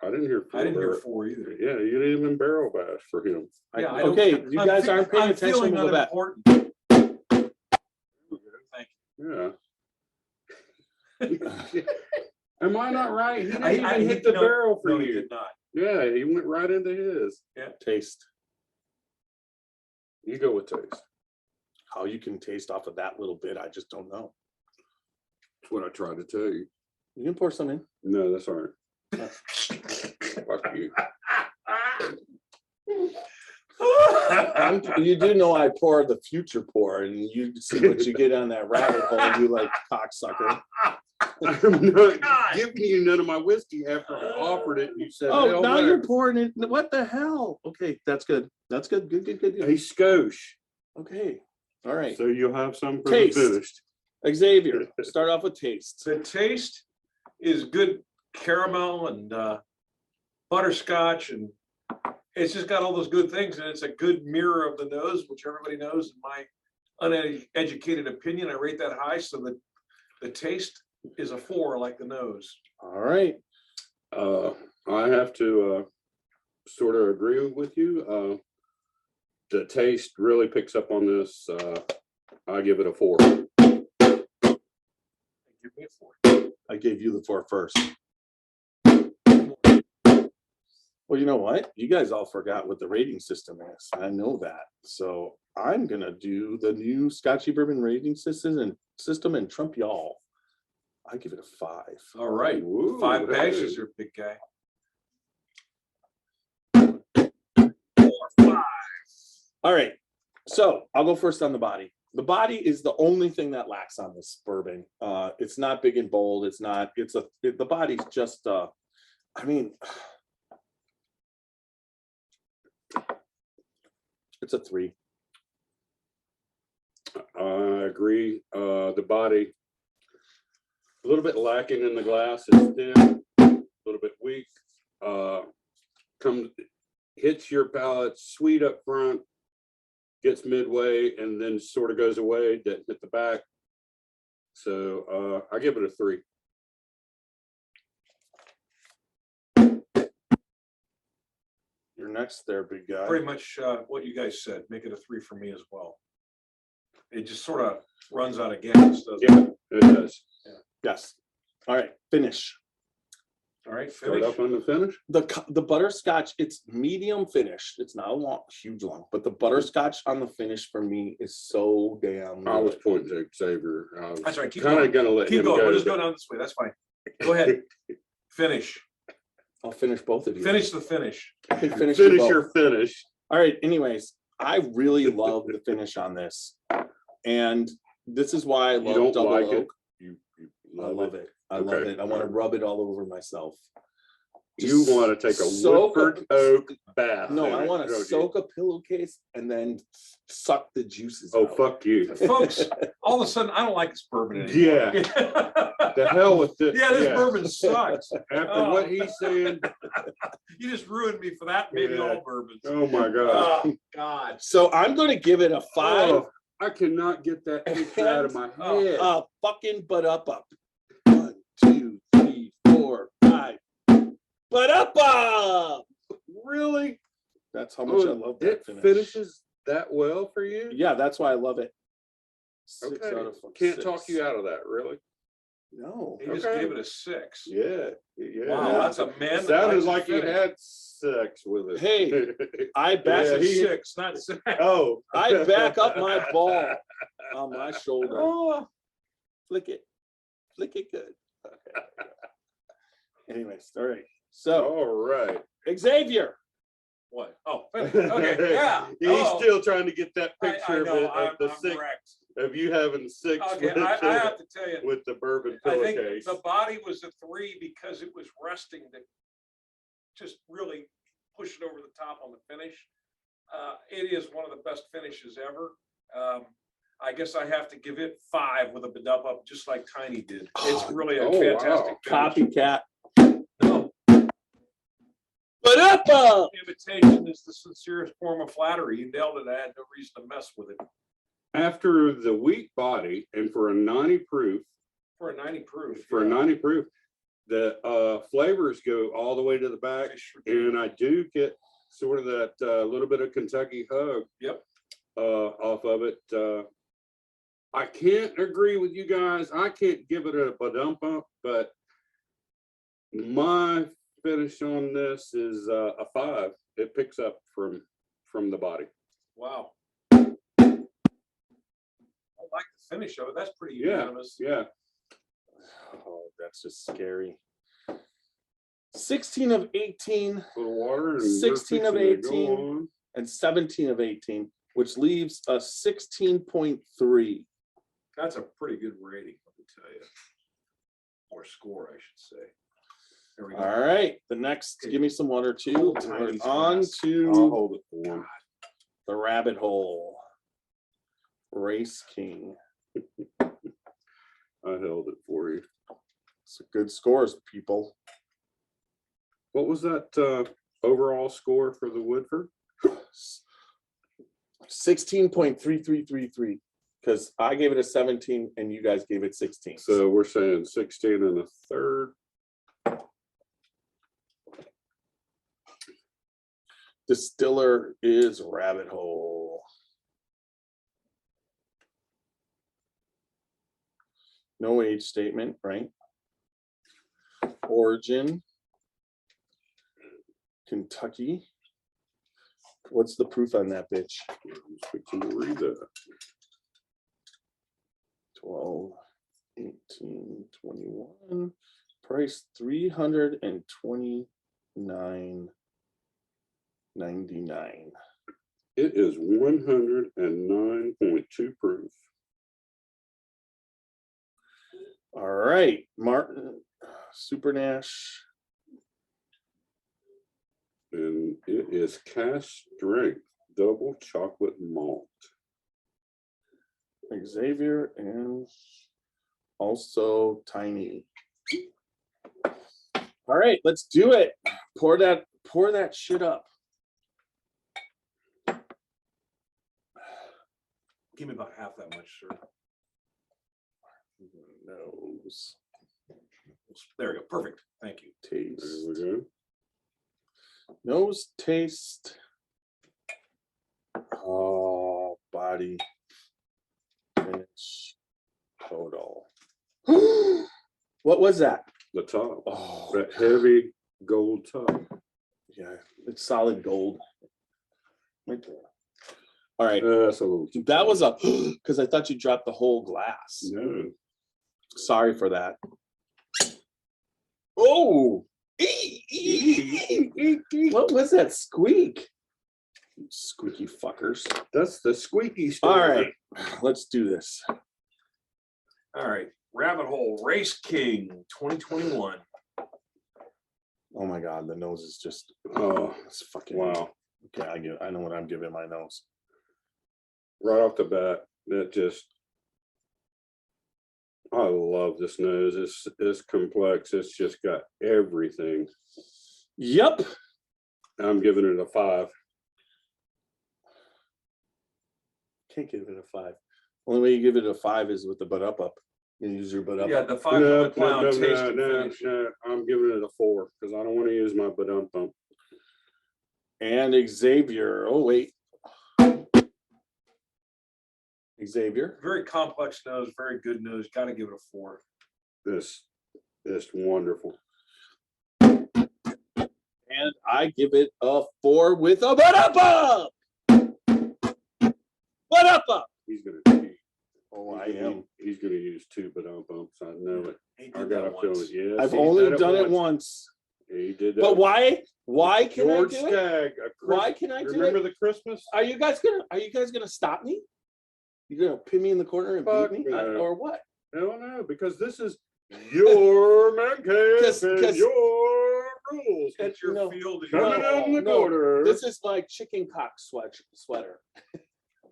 I didn't hear 4. I didn't hear 4 either. Yeah, you didn't even barrel bash for him. Yeah, I don't- Okay, you guys aren't paying I'm attention feeling to the bet. unimportant. Thank Yeah. Am I not right? He didn't I even hit the no, barrel for no, he you. did not. Yeah, he went right into his. Taste. You go with taste. How you can taste off of that little bit, I just don't know. That's what I tried to tell you. You can pour some in. No, that's all right. Fuck you. You do know I pour the future pour, and you see what you get on that rabbit hole. You like cocksucker. I'm not giving you none of my whiskey after I offered it. And you said, Oh, "Hell, now whatever." you're pouring it. What the hell? Okay, that's good. That's good. Good, good, good, A good. skosh. Okay. All right. So you'll have some for Taste. the finished. Xavier, start off with taste. The taste is good caramel and butterscotch, and it's just got all those good things, and it's a good mirror of the nose, which everybody knows. In my uneducated opinion, I rate that high, so that the taste is a 4, like the nose. All right. I have to sort of agree with you. The taste really picks up on this. I give it a 4. Give me a 4. I gave you the 4 first. Well, you know what? You guys all forgot what the rating system is. I know that. So I'm going to do the new Scotchy Bourbon rating system and trump y'all. I give it a 5. All right, Ooh, 5 that's bashes, good. you're a big guy. 4, 5. All right. So I'll go first on the body. The body is the only thing that lacks on this bourbon. It's not big and bold. It's not, the body's just, I mean, it's a 3. I agree. The body, a little bit lacking in the glass. It's thin, a little bit weak. Hits your palate sweet up front, gets midway, and then sort of goes away. Doesn't hit the back. So I give it a 3. You're next there, big guy. Pretty much what you guys said. Make it a 3 for me as well. It just sort of runs out of gas, doesn't it? Yeah, it does. Yes. All right, finish. All right, Start finish. up on the finish. The butterscotch, it's medium finished. It's not a long, huge long, but the butterscotch on the finish for me is so damn I was good. pointing to Xavier. I was That's right. Keep kind going. of gonna let Keep him going. go. We'll just go down this way. That's fine. Go ahead. Finish. I'll finish both of you. Finish the finish. I can finish you Finish both. your finish. All right. Anyways, I really love the finish on this, and this is why I You love don't double like it. oak. You I love it. I love Okay. it. I want to rub it all over myself. You Just want to take a soak Woodford oak bath. No, in I it, want to don't you? soak a pillowcase and then suck the juices Oh, out. fuck you. Folks, all of a sudden, I don't like this bourbon anymore. The hell with this. Yeah, this bourbon sucks. After what he's saying, You just ruined me for that. Maybe Yeah. all bourbons. oh my God. Oh, God. So I'm going to give it a 5. Oh, I cannot get that picture out of my Oh, head. Fucking but up. 1, 2, 3, 4, 5. But up. Really? That's how much I Oh, love it that finish. finishes that well for you? Yeah, that's why I love it. 6 Okay. out of Can't 6. talk you out of that, really? No. He just Okay. gave it a 6. Yeah. Yeah. Wow, that's a man. that Sounded likes like to you finish. had sex with it. Hey, I back That's Yeah, a he- 6, not 6. Oh. I back up my ball on my shoulder. Oh, Flick it good. Okay. Anyways, all right. So All right. Xavier. what? Oh, finish. Okay, yeah. He's Oh, still trying to get that I picture know, of the I'm 6 wrecked. of you having 6 Okay, with, I have to tell you, with the bourbon I think pillowcase. the body was a 3 because it was resting to just really push it over the top on the finish. It is one of the best finishes ever. I guess I have to give it 5 with a bedup up, just like Tiny did. It's really a Oh, fantastic wow. finish. Copycat. No, But up. imitation is the sincerest form of flattery. You nailed it. I had no reason to mess with it. After the wheat body and for a 90 proof, For a 90 proof. for a yeah. 90 proof, the flavors go all the way to the back. They sure do. And I do get sort of that little bit of Kentucky hug Yep. off of it. I can't agree with you guys. I can't give it a ba-dump up, but my finish on this is a 5. It picks up from the body. Wow. I like the finish of it. That's pretty Yeah, unanimous. yeah. Oh, that's just scary. 16 of 18 A little water and 16 of we're fixing to go 18. on. and 17 of 18, which leaves a 16.3. That's a pretty good rating, let me tell you. Or score, I should say. There we go. All right, the next, give me some water too. Hold We're Tiny's on glass. I'll to hold it for him. the rabbit hole. Race King. I held it for you. Some good scores, people. What was that overall score for the Woodford? 16.3333, because I gave it a 17 and you guys gave it 16. So we're saying 16 and a third. Distiller is Rabbit Hole. No age statement, right? Origin, Kentucky. What's the proof on that bitch? I'm fixing to read that. 12, 18, 21. Price $329.99. It is 109.2 proof. All right, Martin, Super Nash. And it is cask strength double chocolate malt. Xavier and also Tiny. All right, let's do it. Pour that shit up. Give me about half that much, sir. Nose, There we go. Perfect. Thank you. There taste. we go. Nose, taste. Oh, body. average total. What was that? The top, Oh, that heavy gold top. yeah, it's solid gold. Right there. All right. That's a little. That was a because I thought you dropped the whole glass. No. Sorry for that. Oh, what was that squeak? Squeaky fuckers. That's the squeaky stuff. All right, let's do this. All right. Rabbit Hole Race King 2021. Oh my God, the nose is just Oh, it's fucking wow. Okay, I know what I'm giving my nose. Right off the bat, that just, I love this nose. It's complex. It's just got everything. Yep. I'm giving it a 5. Can't give it a 5. Only way you give it a 5 is with the butt up. You use your butt up. Yeah, the 5 foot clown taste and no, finish. I'm giving it a 4 because I don't want to use my bump. And Xavier. Oh wait. Xavier. Very complex nose, very good nose. Got to give it a 4. This is wonderful. And I give it a 4 with a butt up. Butt up. He's gonna. Oh, I am. He's gonna use 2 bumps. I know it. He I did got that a feeling. once. Yes, I've he's only done it once. He did that. But why? Why can George I do it? Skagg. Why can I do Remember it? the Christmas? Are you guys gonna stop me? You gonna pin me in the corner and Fuck beat me, no. or what? No, because this is your man cave 'Cause- and your rules. It's your No, field. and Coming your out in the ball. corner. This is like chicken cock sweater.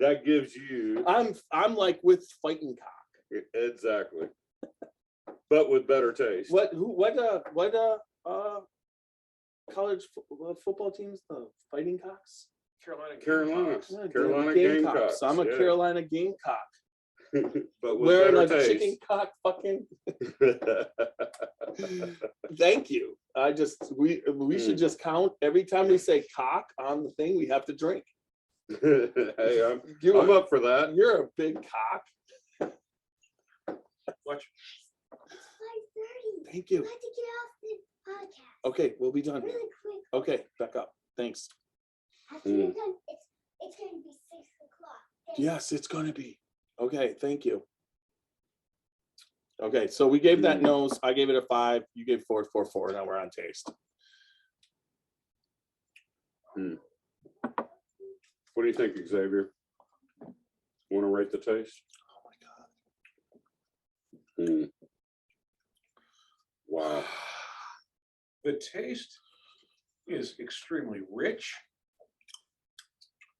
That gives you I'm like with fighting cock. exactly, but with better taste. What college football teams? The Fighting Cocks. Carolina. Carolina, Gamecocks. Yeah, Carolina the Gamecocks. I'm a yeah. Carolina Gamecock. But with Wearing better like a taste. chicken cock fucking. Thank you. We should just count every time we say cock on the thing. We have to drink. Hey, You're I'm up for that. You're a big cock. Watch. 5:30. Thank You you. have to get off the podcast Okay, we'll be done. really quick. Okay, back up. Thanks. After you're done, it's going to be 6 o'clock. Then Yes, it's gonna be. Okay, thank you. Okay, so we gave that nose. I gave it a 5. You gave 4, 4, 4. Now we're on taste. What do you think, Xavier? Want to rate the taste? Oh my God. Wow. The taste is extremely rich.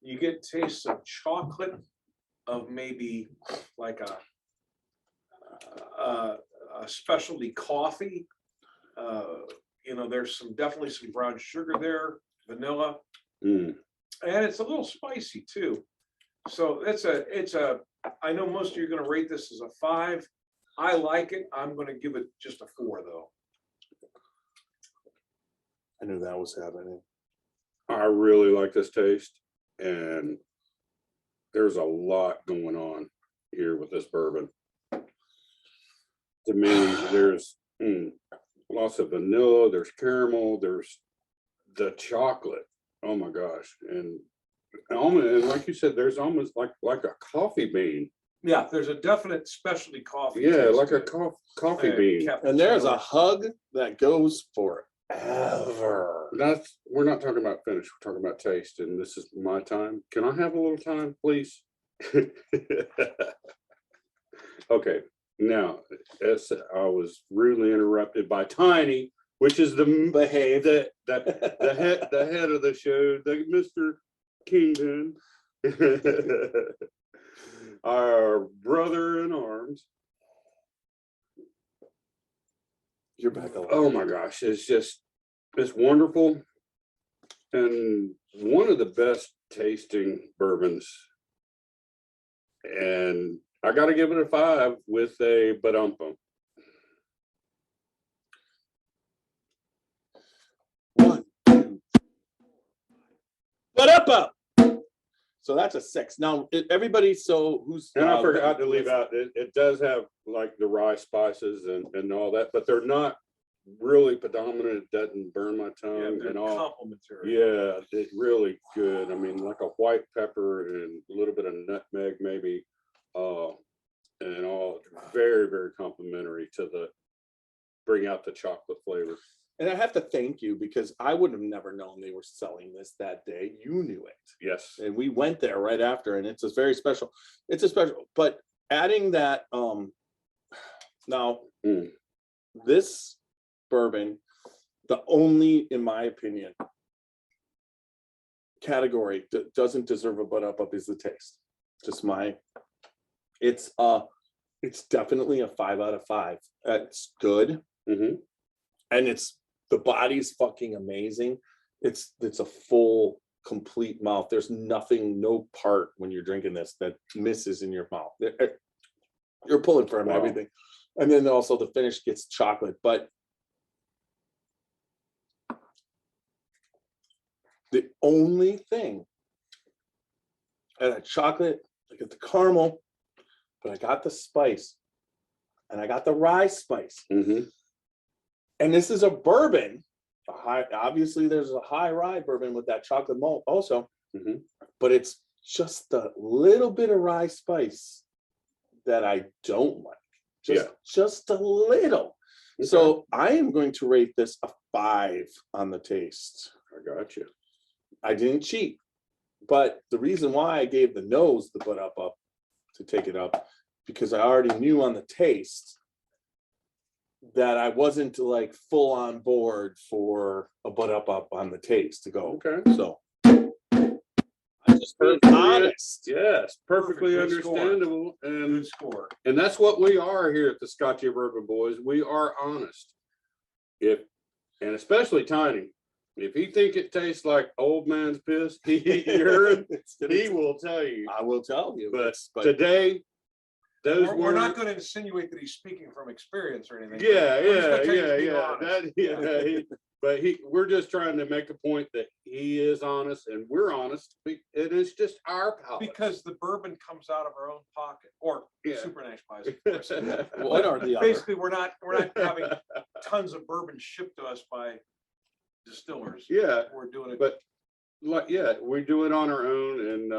You get tastes of chocolate, of maybe like a specialty coffee. There's definitely some brown sugar there, vanilla, and it's a little spicy too. So it's a. I know most of you are going to rate this as a 5. I like it. I'm going to give it just a 4 though. I knew that was happening. I really like this taste, and there's a lot going on here with this bourbon. To me, there's lots of vanilla, there's caramel, there's the chocolate. Oh my gosh. And like you said, there's almost like a coffee bean. Yeah, there's a definite specialty coffee. Yeah, taste like to a it. coffee bean. And there's a Cappuccino. hug that goes forever. We're not talking about finish, we're talking about taste, and this is my time. Can I have a little time, please? Okay, now I was rudely interrupted by Tiny, which is the head of the show, the Mr. Kingdon, our brother in arms. You're back alive. Oh my gosh, it's wonderful. And one of the best tasting bourbons. And I got to give it a 5 with a ba-dum-bum. 1, 2. But up. So that's a 6. Now, everybody, so who's... And I forgot to leave out, it does have like the rye spices and all that, but they're not really predominant. It doesn't burn my tongue and all. Complimentary. Yeah, it's really good. I mean, like a white pepper and a little bit of nutmeg maybe, and all very, very complimentary to bring out the chocolate flavor. And I have to thank you because I would have never known they were selling this that day. You knew it. Yes. And we went there right after, and it's a very special. It's a special, but adding that, now this bourbon, the only, in my opinion, category that doesn't deserve a butt up is the taste. Just it's definitely a 5 out of 5. It's good. And the body's fucking amazing. It's a full, complete mouth. There's nothing, no part when you're drinking this that misses in your mouth. You're pulling from everything. And then also the finish gets chocolate, but the only thing, and a chocolate, I get the caramel, but I got the spice and I got the rye spice. And this is a bourbon, obviously there's a high rye bourbon with that chocolate malt also, but it's just a little bit of rye spice that I don't like, just a little. So I am going to rate this a 5 on the taste. I got you. I didn't cheat, but the reason why I gave the nose the butt up to take it up, because I already knew on the taste that I wasn't like full on board for a butt up on the taste to go. Okay. So I just heard honest. Yes, perfectly Good understandable. Good score. And that's what we are here at the Scotchy Bourbon Boys. We are honest. And especially Tiny. If he think it tastes like old man's piss, he will tell you. I will tell you. But today, We're not going to insinuate that he's speaking from experience or anything. But we're just trying to make a point that he is honest and we're honest. And it's just our palate. Because the bourbon comes out of our own pocket, or Super Nash buys it for us. One or the other. Basically, we're not having tons of bourbon shipped to us by distillers. Yeah, we're doing it. But we do it on our own, and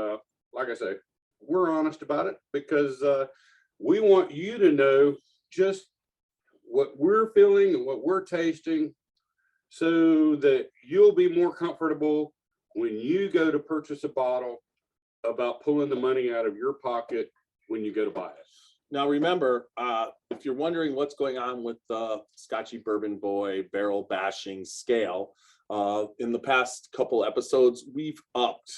like I say, we're honest about it because we want you to know just what we're feeling and what we're tasting, so that you'll be more comfortable when you go to purchase a bottle about pulling the money out of your pocket when you go to buy it. Now, remember, if you're wondering what's going on with the Scotchy Bourbon Boy barrel bashing scale, in the past couple episodes, we've upped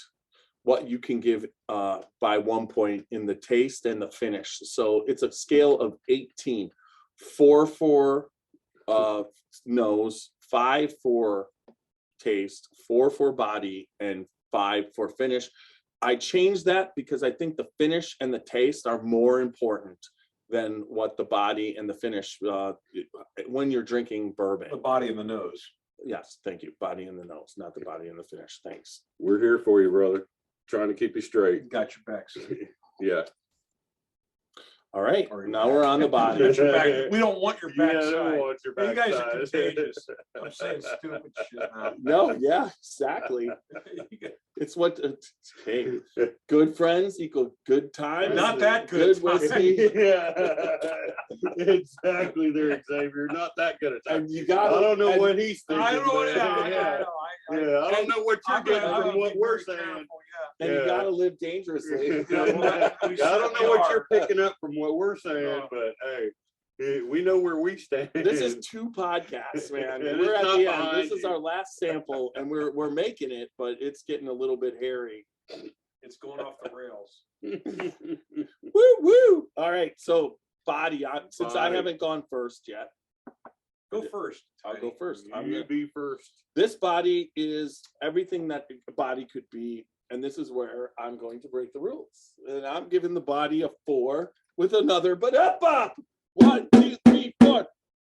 what you can give by 1 point in the taste and the finish. So it's a scale of 18, 4 for nose, 5 for taste, 4 for body, and 5 for finish. I changed that because I think the finish and the taste are more important than what the body and the finish when you're drinking bourbon. The body and the nose. Yes, thank you. Body and the nose, not the body and the finish. Thanks. We're here for you, brother. Trying to keep you straight. Got your backs. Yeah. All right. Now we're on the body. Got your back. We don't want your backside. don't want your You guys are backside. contagious. I'm saying stupid shit now. No, yeah, exactly. It's what, hey, good friends equal good times. Not that good. whiskey. Yeah, exactly there, Xavier. Not that good a time. And you got. I don't know what he's thinking. I don't know. but I I don't know what you're getting from what we're saying. And you got to live dangerously. I don't know what you're picking up from what we're saying, but hey, we know where we stand. This is 2 podcasts, man. And We're it's at not the end. behind This is you. our last sample, and we're making it, but it's getting a little bit hairy. It's going off the rails. Woo woo! All right, so body. Since I Body. haven't gone first yet, Go first. I'll go first. You be first. This body is everything that a body could be, and this is where I'm going to break the rules. And I'm giving the body a 4 with another but up. 1, 2, 3, 4.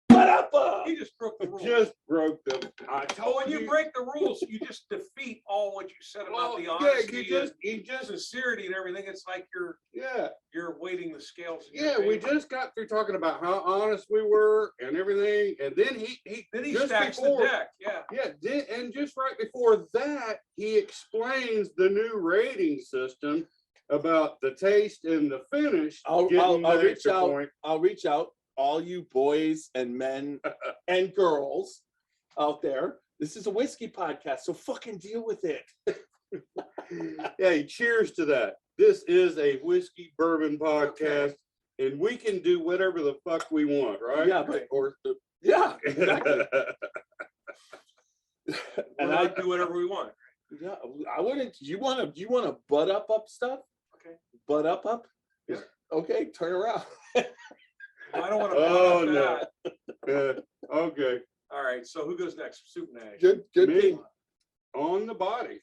But up. up. He just broke the rules. Just broke them. I Oh, told when you break the rules, you just defeat all what you said about the yeah, honesty he and just, sincerity and everything. It's like yeah. you're weighting the scales. in your Yeah, we favor. just got through talking about how honest we were and everything, and then he just stacks before, the deck. Yeah. and just right before that, he explains the new rating system about the taste and the finish. I'll getting the reach extra out. point. I'll reach out, all you boys and men and girls out there. This is a whiskey podcast, so fucking deal with it. Hey, cheers to that. This is a whiskey bourbon podcast, and we can do whatever the fuck we want, right? Yeah, but yeah, exactly. And I do whatever we want. Yeah, I wouldn't. You want to butt up stuff? Okay. Butt up? Yeah. Okay, turn around. I don't want to. Oh that. no. Okay. All right. So who goes next? Soup Nash. Good Me. thing. On the body.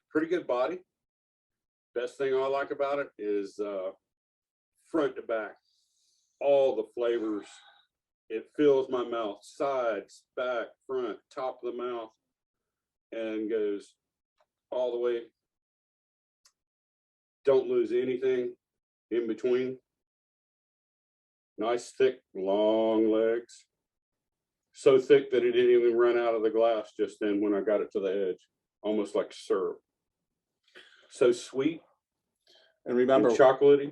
Pretty good body. Best thing I like about it is front to back. All the flavors. It fills my mouth, sides, back, front, top of the mouth, and goes all the way. Don't lose anything in between. Nice, thick, long legs. So thick that it didn't even run out of the glass just then when I got it to the edge, almost like syrup. So sweet And remember, and chocolatey.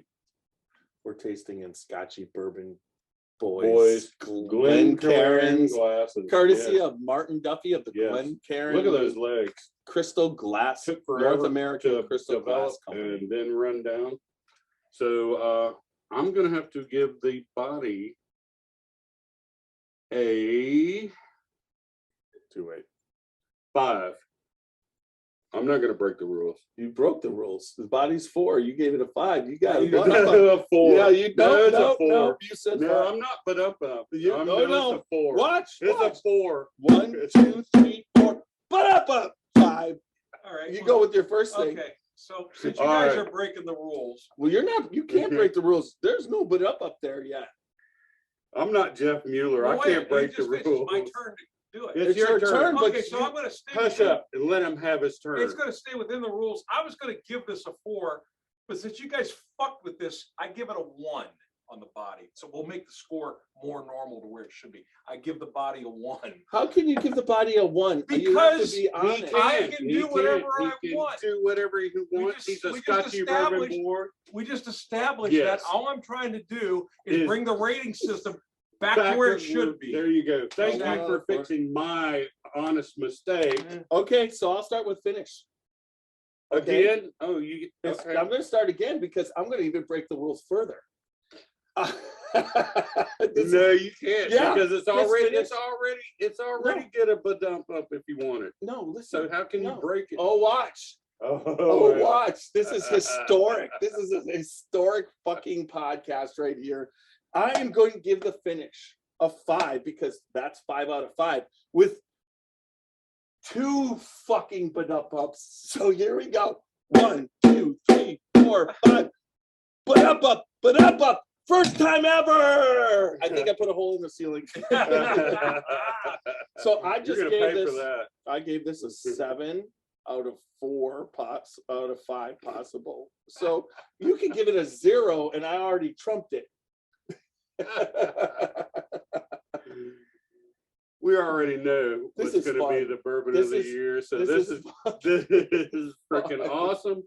we're tasting in Scotchy Bourbon Boys, Glencairn's, glasses. courtesy Yes. of Martin Duffy of the Yes. Glencairn. Look at those legs. Crystal Glass, Took forever North American to Crystal develop Glass Company. and then run down. So I'm gonna have to give the body a 5. I'm not gonna break the rules. You broke the rules. The body's 4. You gave it a 5. You got You it. got A 4. Yeah, you No, don't. it's a No, 4. no, you said No, 5. I'm not, but up. You- I'm no, no, no. it's a 4. Watch. It's watch. a 4. 1, 2, 3, 4. But up. 5. All right. You well, go with your first thing. Okay. So since you All guys right. are breaking the rules, Well, you're not. You can't break the rules. There's no but up there yet. I'm not Jeff Mueller. well, I wait, can't break it's the just- rules. It's my turn to do it. It's your turn. but Okay, so you- I'm going to stay. Hush within- up and let him have his turn. It's going to stay within the rules. I was going to give this a 4, but since you guys fucked with this, I give it a 1 on the body. So we'll make the score more normal to where it should be. I give the body a 1. How can you give the body a 1? You have to Because be He honest. I can do whatever He I can want. do whatever he wants. just- He's a we just Scotchy Bourbon established- Boy. We just established Yes. that. All I'm trying to do is Is- bring the rating system back to where it should be. There you go. Thank you Wow. for fixing my honest mistake. Okay, so I'll start with finish. Okay. Again? Oh, you. It's- Okay. I'm going to start again because I'm going to even break the rules further. This is- No, you can't Yeah, because it's let's already finish. it's already get a dump up if you want it. no, listen. So how can you No. break it? Oh, watch. Oh, watch. This is historic. This is a historic fucking podcast right here. I am going to give the finish a 5 because that's 5 out of 5 with 2 fucking ups. So here we go. 1, 2, 3, 4, 5. Up. First time ever. I think I put a hole in the ceiling. So I You're just gonna gave pay this. for that. I gave this a 7 out of 4 pots out of 5 possible. So you can give it a 0, and I already trumped it. We already know This what's is going to be fun. the bourbon This of the is- year. So this this is is freaking awesome.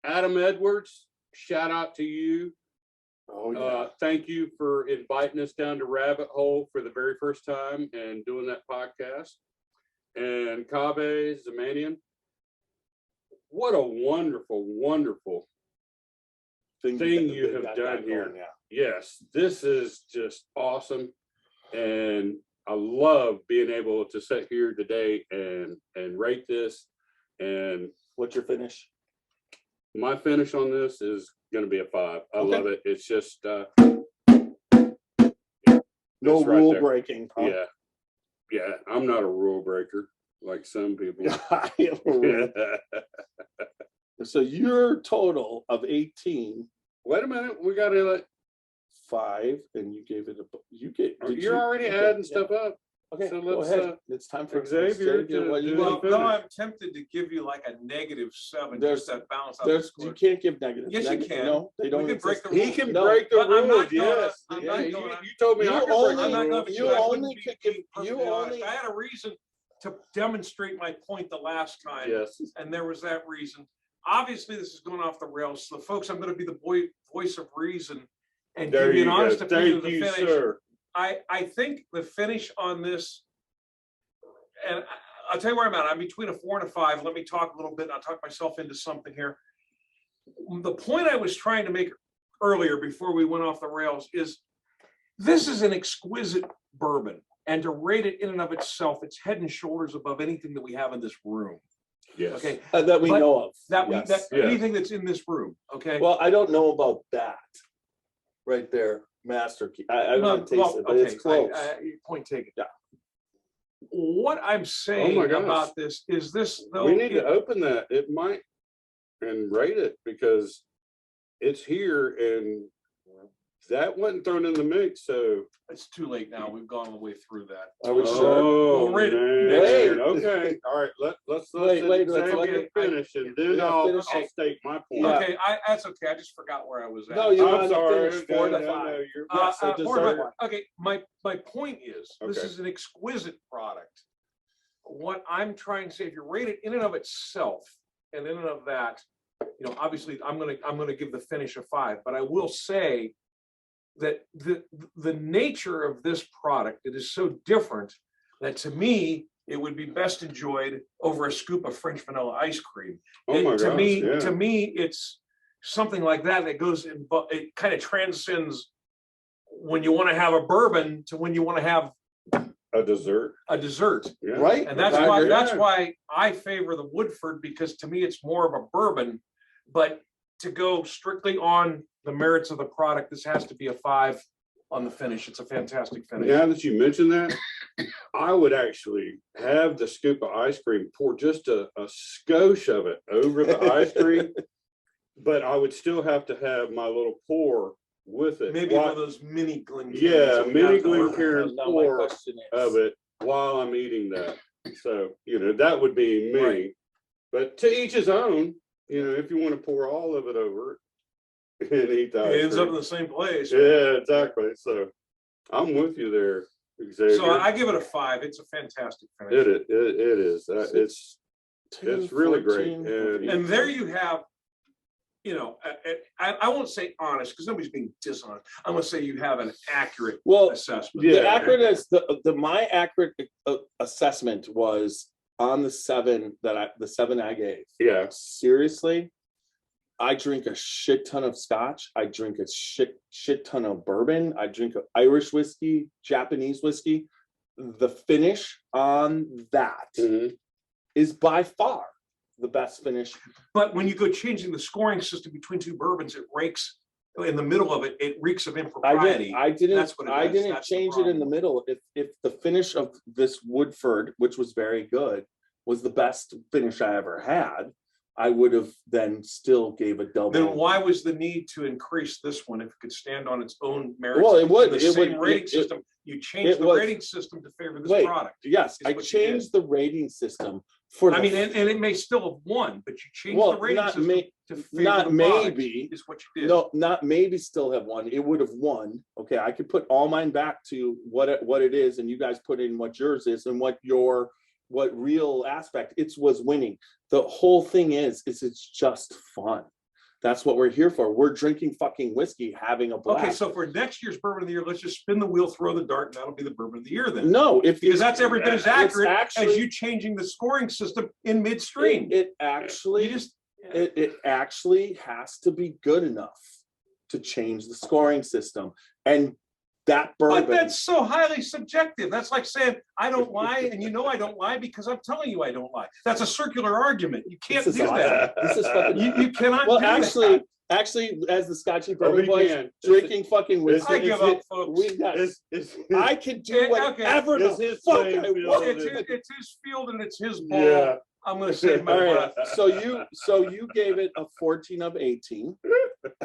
Adam Edwards, shout out to you. Oh Thank you for inviting us down to Rabbit Hole for the very first time and doing that podcast. And Kaveh Zamanian, what a wonderful, wonderful thing you have done here. Yes, this is just awesome. And I love being able to sit here today and rate this. And What's your finish? my finish on this is going to be a 5. I Okay. love it. It's just, No it's right rule there. breaking. Huh? Yeah. Yeah. I'm not a rule breaker like some people. I am a rule. So your total of 18. Wait a minute. We got to 5, and you gave it a. You gave. did You're you? already Okay, adding yeah. stuff up. Okay, So go let's, ahead. It's time for Xavier to what you do want. the No, finish. I'm tempted to give you like a -7, There's- just that balance out. There's the you score. can't give negative. Yes, you can. No, they don't. We can break exist. the He rules. can No, break the but I'm not rules, gonna- yes. I'm Yeah, not you gonna- told me You I could only- break I'm the not rules. going to. you I only wouldn't be could being give- perfectly you honest. only- I had a reason to demonstrate my point the last time. Yes. And there was that reason. Obviously, this is going off the rails. So, folks, I'm going to be the voice of reason and There give you you an honest go. opinion of Thank the you, finish. sir. I think the finish on this, and I'll tell you where I'm at. I'm between a 4 and a 5. Let me talk a little bit. And I'll talk myself into something here. The point I was trying to make earlier before we went off the rails is this is an exquisite bourbon. And to rate it in and of itself, it's head and shoulders above anything that we have in this room. Yes. Okay. That we But know of. That we, Yes. that Yeah. anything that's in this room. Okay. Well, I don't know about that. Right there, master key. I haven't tasted it, but it's close. Point taken. Yeah. What I'm saying gosh. about this is this, though. We need to open that. It might and rate it because it's here and that wasn't thrown in the mix. So It's too late now. We've gone all the way through that. Are we sure? oh, We'll rate it man. next year. Okay. All right. Let's Wait, let's Xavier let it- finish and then Yeah, I'll finish it. state my point. Yeah. Okay, that's okay. I just forgot where I was at. No, you I'm want to sorry. finish 4 to 5. No, you're Yes, I More of deserve my- okay, my point is, this Okay. is an exquisite product. What I'm trying to say, if you rate it in and of itself, and in and of that, you know, obviously, I'm gonna give the finish a 5, but I will say that the nature of this product, it is so different that to me, it would be best enjoyed over a scoop of French vanilla ice cream. Oh my To gosh, me, yeah. to me, it's something like that goes in, but it kind of transcends when you want to have a bourbon to when you want to have A dessert. a dessert. Yeah. Right? And that's I why agree. I favor the Woodford, because to me it's more of a bourbon. But to go strictly on the merits of the product, this has to be a 5 on the finish. It's a fantastic finish. Now that you mention that, I would actually have the scoop of ice cream, pour just a skosh of it over the ice cream, but I would still have to have my little pour with it. Maybe while- one of those mini Glencairns. Yeah, that we mini got the bourbon. Glencairn Now my pour question is- of it while I'm eating that. So, you know, that would be me. Right. But to each his own, you know, if you want to pour all of it over it and eat the ice It ends up in cream. the same place. Yeah, exactly. So I'm with you there, Xavier. So I give it a 5. It's a fantastic finish. It is. It's 2, really great, 14, and- And there you have, you know, I won't say honest because nobody's being dishonest. I'm going to say you have an accurate Well, assessment. Yeah. the accurate is my accurate assessment was on the 7 the 7 I gave. yeah. Seriously, I drink a shit ton of scotch. I drink a shit ton of bourbon. I drink Irish whiskey, Japanese whiskey. The finish on that is Mhm. by far the best finish. But when you go changing the scoring system between two bourbons, it rakes in the middle of it. It reeks of impropriety. I didn't That's what it is. That's the change it in the problem. middle. If the finish of this Woodford, which was very good, was the best finish I ever had, I would have then still gave a double. Then why was the need to increase this one if it could stand on its own merits? Well, it would. The It same would- rating it- system. You changed it the was. rating system to favor this Wait, product. Yes, is I what you did. changed the rating system for I the mean, and it may still have won, but you changed Well, the rating not system may- to favor not the product, maybe. is what you did. No, not maybe still have won. It would have won. Okay, I could put all mine back to what it is, and you guys put in what yours is and what real aspect it was winning. The whole thing is it's just fun. That's what we're here for. We're drinking fucking whiskey, having a blast. Okay, so for next year's bourbon of the year, let's just spin the wheel, throw the dart, and that'll be the bourbon of the year then. No, if Because that's every bit as it's accurate actually- as you changing the scoring system in midstream. it actually You just it actually has to be good enough to change the scoring system, and that But bourbon. that's so highly subjective. That's like saying, I don't lie, and you know I don't lie because I'm telling you I don't lie. That's a circular argument. You can't This is do that. awesome. This is fucking. You cannot Well, do that. actually, as the Scotchy Oh, Bourbon we Boys, can. drinking fucking whiskey. I give up, folks. We got. It's I can do Okay. whatever It's the his fuck playing I field. want. It's his field and it's his ball. yeah. I'm going to save my All right. breath. So you gave it a 14 of 18.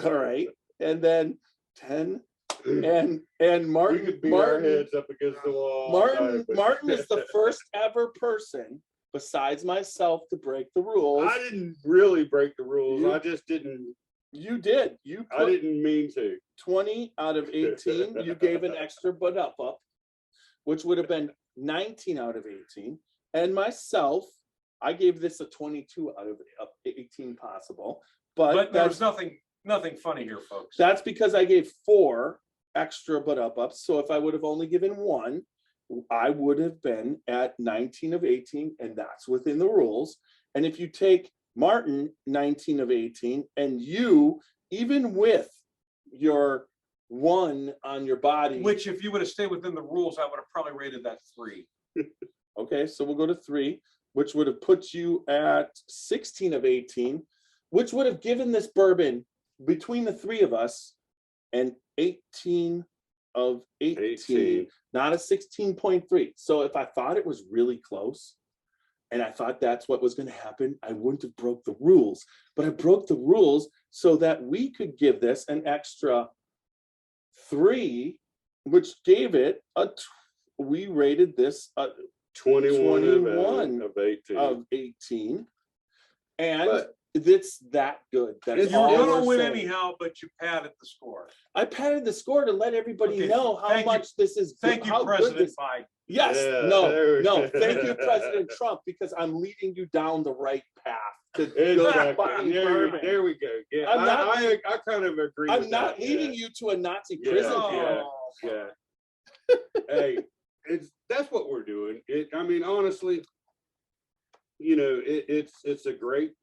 All right, and then 10, And We Martin, could beat our Martin, heads up against the wall. all Martin, night, but- Martin is the first ever person besides myself to break the rules. I didn't really break the rules. You- I just didn't. You did. You I put didn't mean to. 20 out of 18. You gave an extra but up, which would have been 19 out of 18. And myself, I gave this a 22 out of 18 possible. But there was that's, nothing funny here, folks. that's because I gave 4 extra but ups. So if I would have only given 1, I would have been at 19 of 18, and that's within the rules. And if you take Martin 19 of 18, and you, even with your 1 on your body, Which, if you would have stayed within the rules, I would have probably rated that 3. okay, so we'll go to 3, which would have put you at 16 of 18, which would have given this bourbon between the 3 of us an 18 of 18. Not a 16.3. So if I thought it was really close and I thought that's what was going to happen, I wouldn't have broke the rules. But I broke the rules so that we could give this an extra 3, which gave it we rated this a 21 of 18. of 18. And But- it's that good. That's You all were we're going to win saying. anyhow, but you padded the score. I padded the score to let everybody Okay, know how thank you. much this is. Thank you, how good President this- Biden. Yes, Yeah, no, there- no. Thank you, President Trump, because I'm leading you down the right path to good Exactly. fucking There, bourbon. there we go. Yeah, I'm not- I kind of agree. I'm with not that, leading you to a Nazi Yeah, prison yeah. camp. Yeah. Hey, that's what we're doing. I mean, honestly, it's a great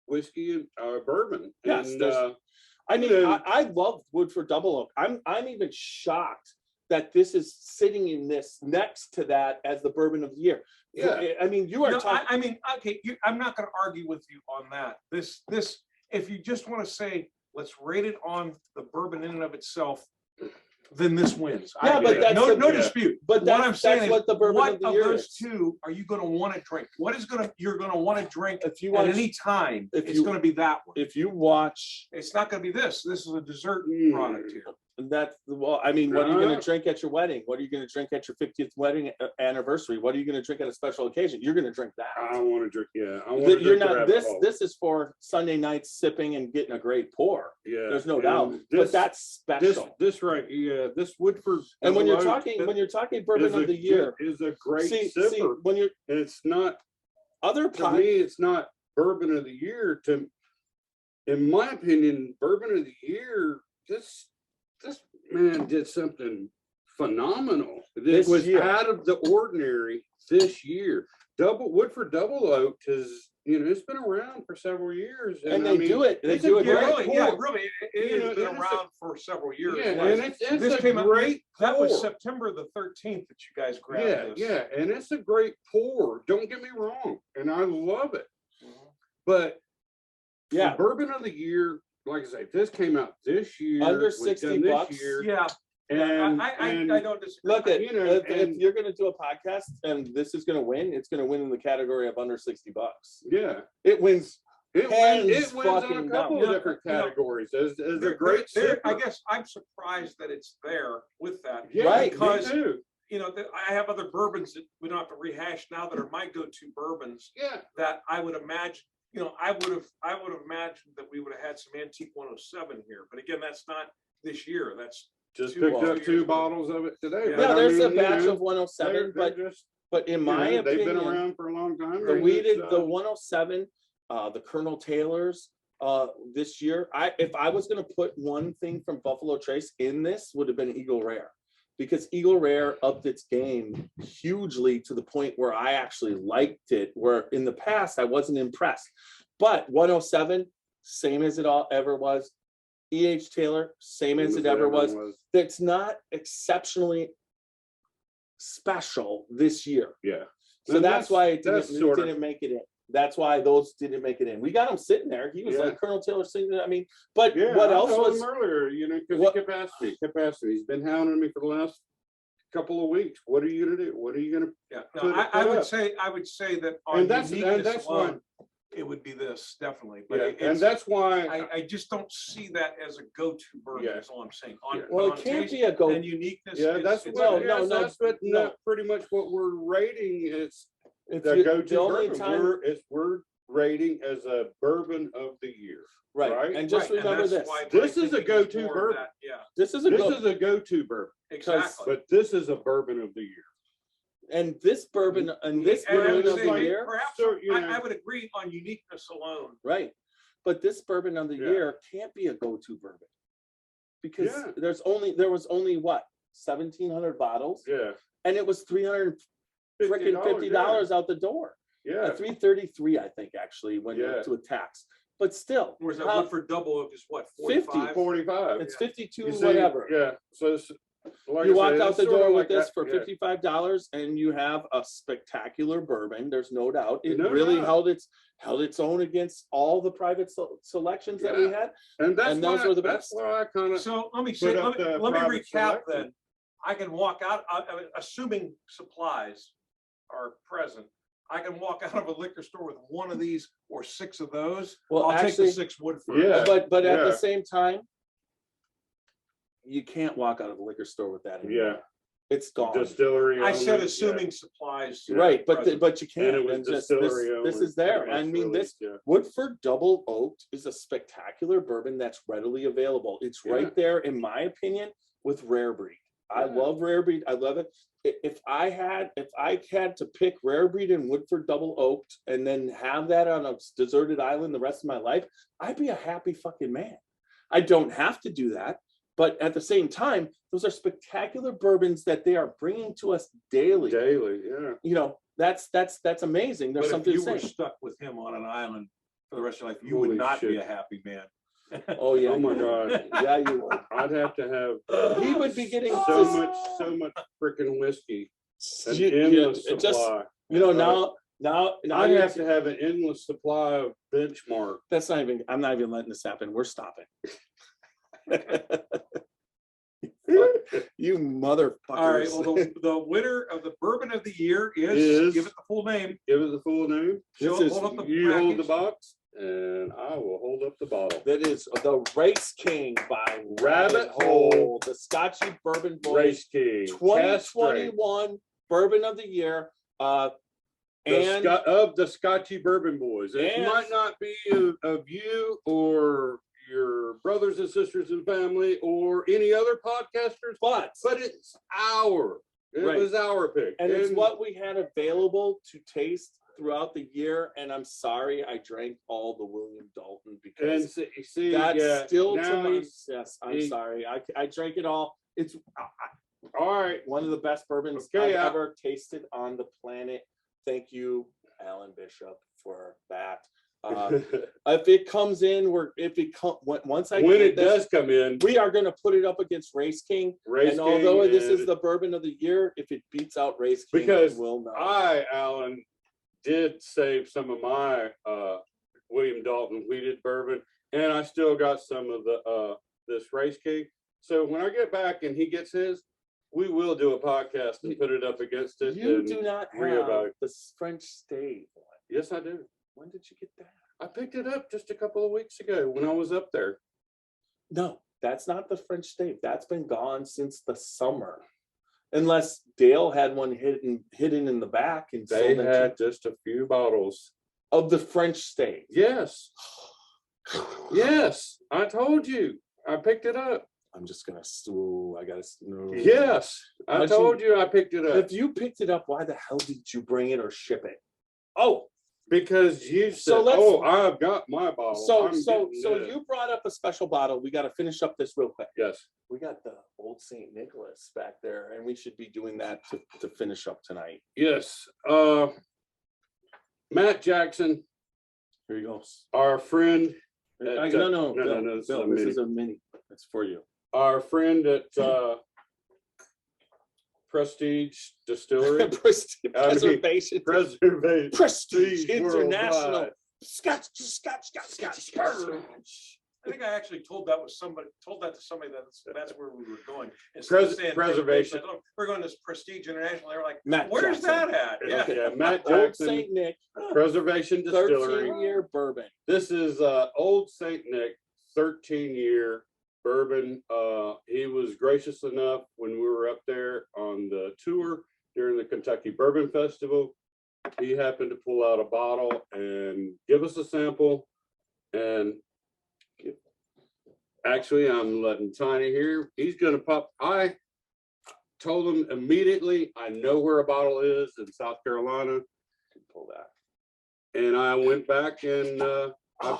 whiskey and bourbon. Yes, and, there's- I mean, you know- I love Woodford Double Oak. I'm even shocked that this is sitting in this next to that as the bourbon of the year. Yeah. I mean, you are No, talking. I mean, okay, I'm not going to argue with you on that. This, if you just want to say, let's rate it on the bourbon in and of itself, then this wins. Yeah, I but get it. that's no, the- no yeah. dispute. But What I'm saying is, what the bourbon what of the of year those is. 2 are you going to want to drink? What is you're going to want to drink If you at watch, any time? if It's you- going to be that one. if you watch It's not going to be this. This is a dessert product here. that, well, I mean, what are you going Uh-huh. to drink at your wedding? What are you going to drink at your 50th wedding anniversary? What are you going to drink at a special occasion? You're going to drink that. I want to drink. Yeah, I want That to you're drink the not rabbit this. hole. This is for Sunday nights sipping and getting a great pour. Yeah, There's no and doubt. But this- that's this special. this right. Yeah, this Woodford. And when you're Double Oak talking bourbon is of a the year, good- is a great see sipper. when you're It's not. other To pot, me, it's not bourbon of the year. In my opinion, bourbon of the year. This man did something phenomenal. This It was year. out of the ordinary this year. Woodford Double Oak has, it's been around for several years, and I they mean, do it. They it's do a it Yeah, great great. really, yeah, pour. really. It You know, has been and it's around for several years. Yeah, Yes. and it's This a came out- great That was pour. September the 13th that you guys grabbed Yeah, this. yeah, and it's a great pour. Don't get me wrong, and I love it. But Yeah, for bourbon of the year, like I say, this came out this year, Under was 60 done this bucks. year, Yeah, and I don't disagree. look at you know, if and- you're going to do a podcast and this is going to win, it's going to win in the category of under $60. yeah, It wins. it Hands wins on a fucking couple down. of different You know, categories as a There- great there- I sipper. guess I'm surprised that it's there with that. Yeah, Right, me because too. I have other bourbons that we don't have to rehash now that are my go-to bourbons Yeah, that I would imagine, I would have imagined that we would have had some antique 107 here. But again, that's not this year. That's just Two picked years up 2 ago. bottles of it today. Yeah, but Yeah, I there's mean, a batch you know, of 107, they're but just, in you my know, opinion, they've been around for a long time. the and weeded, it's, the 107, the Colonel Taylors, this year. If I was going to put one thing from Buffalo Trace in this, would have been Eagle Rare, because Eagle Rare upped its game hugely to the point where I actually liked it. Where in the past I wasn't impressed, but 107, same as it all ever was. E.H. Taylor, same as it ever was. That's not exceptionally special this year. Yeah. So And that's why it that's didn't, sort of- make it in. That's why those didn't make it in. We got him sitting there. He was Yeah. like Colonel Taylor sitting there. I mean, but Yeah, what I else told was him earlier, because what- he kept asking me. He's been hounding me for the last couple of weeks. What are you gonna do? What are you gonna? yeah. Put No, it I up. would say that on And that's uniqueness why. alone, it would be this, definitely. But Yeah, it's, and that's why I just don't see that as a go-to bourbon, Yeah. that's all I'm saying. On, Yeah. Well, on it can't taste be a go. and uniqueness. yeah, it's- that's it's- what no, that's what no. pretty much what we're rating is If the you- go-to the only bourbon. time, We're rating as a bourbon of the year. right. right? And just Right, and remember that's this. why This my is a thinking is go-to more of bourbon. that, Yeah, This is a This go. is a go-to bourbon, exactly. but this is a bourbon of the year. And this bourbon and this And I bourbon would of the say, year, perhaps, So, you know- I would agree on uniqueness alone. right? But this bourbon of the Yeah. year can't be a go-to bourbon because Yeah. there was only what 1,700 bottles, Yeah. and it was $350 out the door. Yeah. 333, I think, actually, when Yeah. to a tax. But still, Whereas that how- Woodford double is what, 50, 45? 45. it's Yeah. 52, You see, whatever. Yeah. So it's, like You I walk said, out it's the sorta door with like this that, for yeah. $55, and you have a spectacular bourbon. There's no doubt. It No really doubt. held its own against all the private selections that we Yeah. had. And that's and those why, were the that's best. why I kind of So let me say, up the let me private recap selection. then. I can walk out, assuming supplies are present, I can walk out of a liquor store with one of these or 6 of those. Well, I'll take actually, the 6 Woodford. Yeah. but at yeah. the same time, you can't walk out of a liquor store with that anymore. Yeah. It's gone. Distillery. I said only, assuming supplies. Yeah. Right, but present. but you Yeah. And can't. it was And just distillery this only, is there. pretty much I mean, this released, yeah. Woodford Double Oaked is a spectacular bourbon that's readily available. It's Yeah. right there, in my opinion, with Rare Breed. I Yeah. love Rare Breed. I love it. If I had to pick Rare Breed and Woodford Double Oaked and then have that on a deserted island the rest of my life, I'd be a happy fucking man. I don't have to do that, but at the same time, those are spectacular bourbons that they are bringing to us daily. Daily. Yeah. You know, that's amazing. There's But if something you to were say. stuck with him on an island for the rest of your life, you Holy would not be shit. a happy man. Oh yeah. Oh my you would. God. Yeah, you would. I'd have to have He would be getting so just- much freaking whiskey. An You- endless it just- supply. You know, now I'd you're- have to have an endless supply of benchmark. that's not even. I'm not even letting this happen. We're stopping. You motherfuckers. All right, well, the winner of the bourbon of the year is, Is- give it the full name. Give it the full name. This Show- is- hold up the You hold the package. box, and I will hold up the bottle. That is the Race King by Rabbit Hole. the Scotchy Bourbon Boys Race King. 2021 Bourbon of the Year. And The Scotchy Bourbon Boys. It and- might not be of you or your brothers and sisters and family or any other podcasters, but it's our. It Right. was our pick. and it's what we had available to taste throughout the year. And I'm sorry I drank all the William Dalton And because see, that's yeah, still to now me. I'm- Yes, I'm see- sorry. I drank it all. It's all right. one of the best bourbons Okay, I've ever tasted on the planet. Thank you, Alan Bishop, for that. If it comes in, once I when get it this, does come in, we are going to put it up against Race King. Race And although King this is and- the bourbon of the year, if it beats out Race King, Because we'll know. Alan, did save some of my William Dalton wheated bourbon, and I still got some of the this Race King. So when I get back and he gets his, we will do a podcast and put it up against it. You and do not have reevaluate. the French stave one. Yes, I do. When did you get that? I picked it up just a couple of weeks ago when I was up there. No, that's not the French stave. That's been gone since the summer. Unless Dale had one hidden in the back and They sold it had just a few bottles. of the French stave. Yes. Yes, I told you. I picked it up. I'm just gonna sue. I gotta no. Yes, I How'd told you I picked it up. If you picked it up, why the hell did you bring it or ship it? Oh, Because you said, So let's- "Oh, I've got my bottle." so I'm so getting so this." you brought up a special bottle. We got to finish up this real quick. Yes. We got the old St. Nicholas back there, and we should be doing that to finish up tonight. Yes. Matt Jackson, Here you go. our friend. No, at, no, no, Bill, no, this is Bill, a this mini. is a mini. It's for you. Our friend at Prestige Distillery. Prestige I mean, Preservation. Preservation. Prestige International. Worldwide. Scotch. I think I actually told that to somebody that's where we were going. Preservation. We're going to Prestige International. They were like, Matt where's Jackson. that at? Yeah. Yeah, Matt Old Jackson. Saint Nick. Preservation Distillery. 13-year bourbon. This is Old Saint Nick, 13-year bourbon. He was gracious enough when we were up there on the tour during the Kentucky Bourbon Festival. He happened to pull out a bottle and give us a sample. And actually, I'm letting Tiny here. He's going to pop. I told him immediately, I know where a bottle is in South Carolina. Pull that. And I went back and I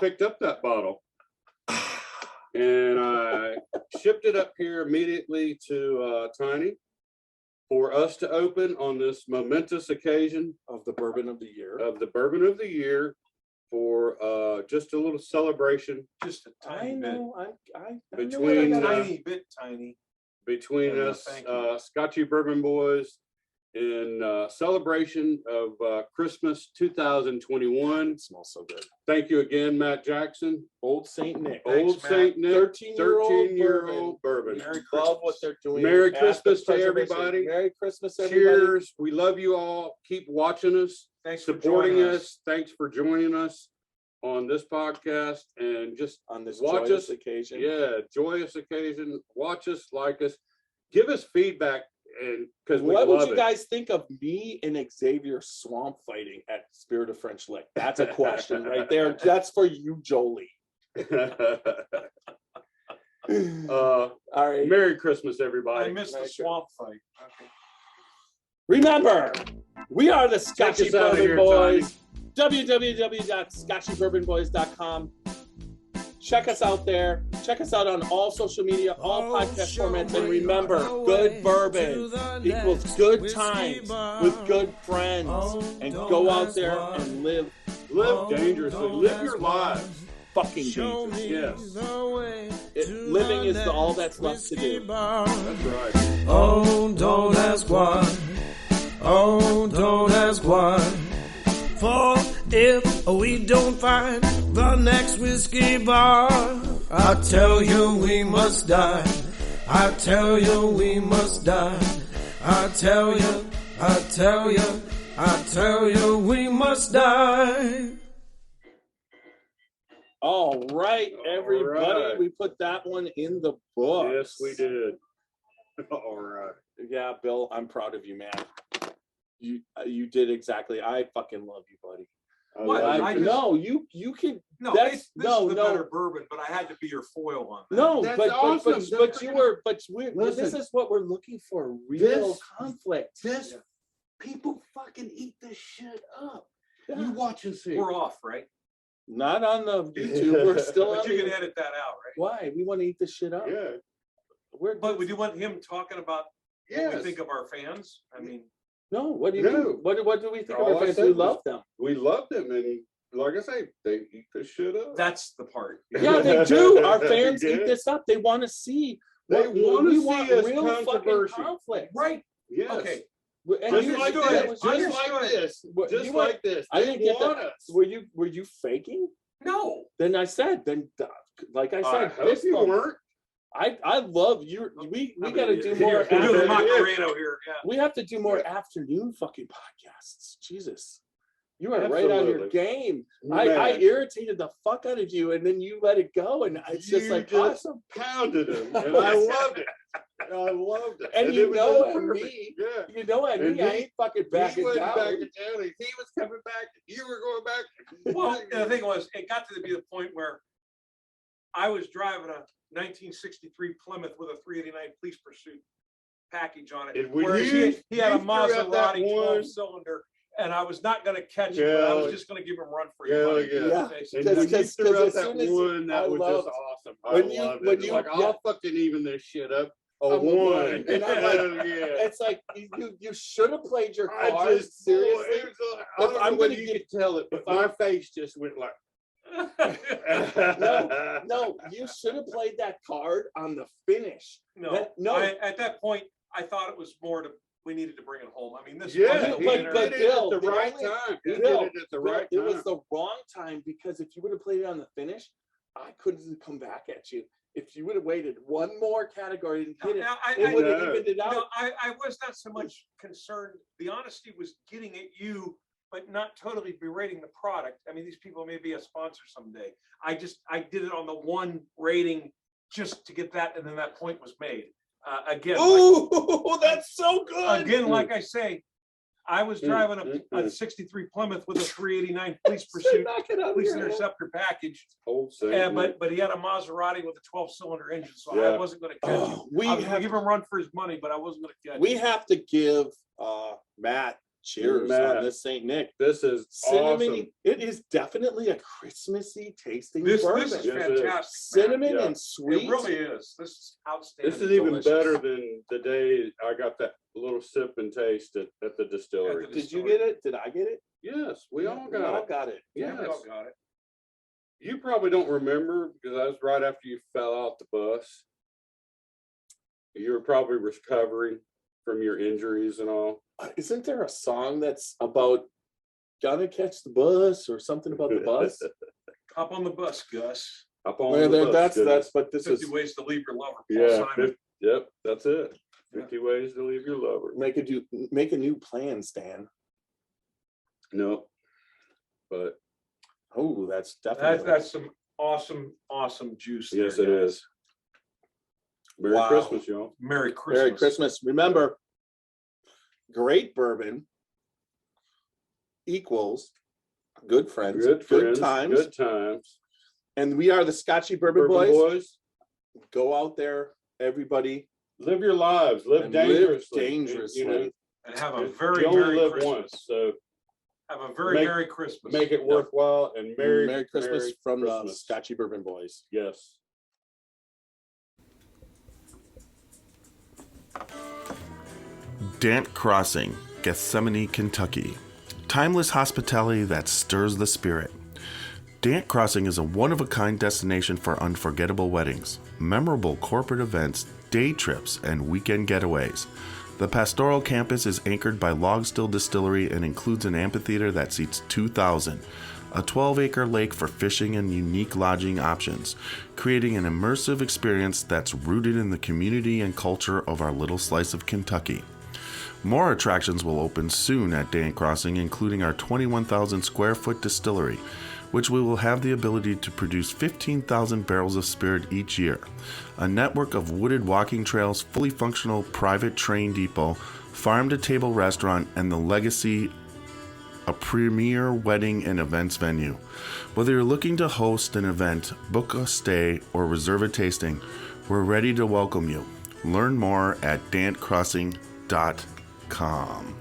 picked up that bottle. And I shipped it up here immediately to Tiny for us to open on this momentous occasion Of the bourbon of the year. of the Bourbon of the Year for just a little celebration Just a I tiny bit. know. I Between, know what I got. Tiny bit tiny. between Yeah, us, thank you. Scotchy Bourbon Boys, in celebration of Christmas 2021. It smells so good. Thank you again, Matt Jackson. Old Saint Nick. Old Matt. Saint Nick, 13-year-old bourbon. Merry Love what Christmas. they're doing. Merry Past the Christmas to preservation. everybody. Merry Christmas, everybody. Cheers. We love you all. Keep watching us, Thanks for supporting joining us. Thanks for joining us on this podcast and just On this watch joyous us. occasion. Yeah, joyous occasion. Watch us, like us, give us feedback, and because we What would love you it. guys think of me and Xavier swamp fighting at Spirit of French Lick? That's a question right there. That's for you, Jolie. All right. Merry Christmas, I everybody. missed the swamp fight. Okay. Remember, we are the Take Scotchy us outta Bourbon here, Boys. www.scotchybourbonboys.com. Check us out there. Check us out on all social media, all podcast formats. And remember, good bourbon equals good times with good friends. And go out there and live Live dangerously. Live your lives. fucking dangerous. Yes. Living is all that's left to do. That's right. Oh, don't ask why. Oh, don't ask why. For if we don't find the next whiskey bar, I tell you we must die. I tell you we must die. I tell you, I tell you, I tell you we must die. All right, everybody. right. We put that one in the book. Yes, we did. All right. Yeah, Bill, I'm proud of you, man. You did exactly. I fucking love you, buddy. What? I just- No, you can. No, That's- this no, is the no. better bourbon, but I had to be your foil on that. No, That's but awesome. but you were this Listen. is what we're looking for. Real This- conflict. This Yeah. people fucking eat this shit up. Yeah. You watch and see. We're off, right? Not on the YouTube. We're still But on you can the, edit that out, right? Why? We want to eat this shit up. Yeah. But Would you want him talking about what Yes. we think of our fans? I mean, no, what do you No. mean? What do we think All of our I fans? said We was- love them. We love them, and like I say, they eat this shit up. that's the part. Yeah, they do. Our fans Yeah. eat this up. They want to see. They what- want we to want see us real fucking controversy. conflict. Right. Yes. Okay. And Just you- like Understood. this. Just Understood. like this. What- Just you want- like this. I didn't get want that. us. Were you faking? No. Then I said, like I I said, hope this you month, weren't. I love you. We I got to mean, do you're more. doing the after- Macarena here. Yeah. We have to do more afternoon fucking podcasts. Jesus, you are right on your Absolutely. game. I Man. irritated the fuck out of you, and then you let it go, and it's just You like just awesome. pounded him, and I loved it. I loved it. And it you was know just at perfect. me, Yeah. you know at And me, I he- ain't fucking He backing went down. back to town. He was coming back. You were going back. Well, the thing was, it got to be the point where I was driving a 1963 Plymouth with a 389 police pursuit package on it. And when Whereas you- he had a you threw out that Maserati one- 12-cylinder, and I was not going to catch it, but I was Yeah. just going to give him a run for Yeah, your money. yeah. basically. And when you Because threw out as that soon as one, that I was loved- just awesome. I when you- loved when it. you- Like, yeah. I'll fucking even this shit up. A I'm a one. one. And I'm like, Hell yeah. It's like you should have played your I cards just seriously. it was like, I don't know I'm whether gonna you give- could tell it, but my face just went like. No, you should have played that card on the finish. No, No. at that point, I thought it was more to, we needed to bring it home. I mean, this Yeah, was he but- did but it Bill, at the the right only- time. He did Bill, it at the Bill, right it time. was the wrong time because if you would have played it on the finish, I couldn't have come back at you. If you would have waited one more category and hit it, Now, it would have know. evened it out. No, I was not so much concerned. The honesty was getting at you but not totally berating the product. I mean, these people may be a sponsor someday. I did it on the one rating just to get that, and then that point was made. Again, Oh, that's so good. again, like I say, I was driving a 63 Plymouth with a 389 police pursuit, Knock it out of police your head. interceptor package. Old Yeah, Saint. but he had a Maserati with a 12-cylinder engine, so Yeah. I wasn't going to catch him. We I was going have to give him a run for his money, but I wasn't going to catch we him. have to give Matt cheers Matt. on this Saint Nick. This is Cinnamon. awesome. It is definitely a Christmassy tasting This bourbon. is Yes, it is. fantastic. Cinnamon Yeah. and sweet. It really is. This is outstanding. This is even delicious. better than the day I got that little sip and taste at the distillery. At the Did you get it? Did I get it? Yes, we all We got all it. got it. Yeah, we Yes. all got it. You probably don't remember because that was right after you fell out the bus. You were probably recovering from your injuries and all. Isn't there a song that's about gonna catch the bus or something about the bus? Hop on the bus, Gus. Up on Well, the bus, that's but this 50 is ways to leave your lover. Paul yeah. Simon. Yep, that's it. Yeah. 50 ways to leave your lover. make a new plan, Stan. No, but Oh, that's definitely That's some awesome juice. yes, there, it guys. is. Merry Wow. Christmas, y'all. Merry Christmas. Merry Christmas. Remember, great bourbon equals good friends, Good friends, times, good times. and we are the Scotchy Bourbon, Bourbon Boys. Boys, Go out there, everybody, live your lives, live and dangerously. live dangerously. You know, And have a you very only Merry live Christmas. once, so Have a very Make- Merry Christmas. make it worthwhile and Merry Christmas Merry from the Christmas. Scotchy Bourbon Boys. Yes. Dant Crossing, Gethsemane, Kentucky. Timeless hospitality that stirs the spirit. Dant Crossing is a one-of-a-kind destination for unforgettable weddings, memorable corporate events, day trips, and weekend getaways. The pastoral campus is anchored by Log Still Distillery and includes an amphitheater that seats 2,000, a 12-acre lake for fishing and unique lodging options, creating an immersive experience that's rooted in the community and culture of our little slice of Kentucky. More attractions will open soon at Dant Crossing, including our 21,000 square foot distillery, which we will have the ability to produce 15,000 barrels of spirit each year, a network of wooded walking trails, fully functional private train depot, farm-to-table restaurant, and the Legacy, a premier wedding and events venue. Whether you're looking to host an event, book a stay, or reserve a tasting, we're ready to welcome you. Learn more at dantcrossing.com.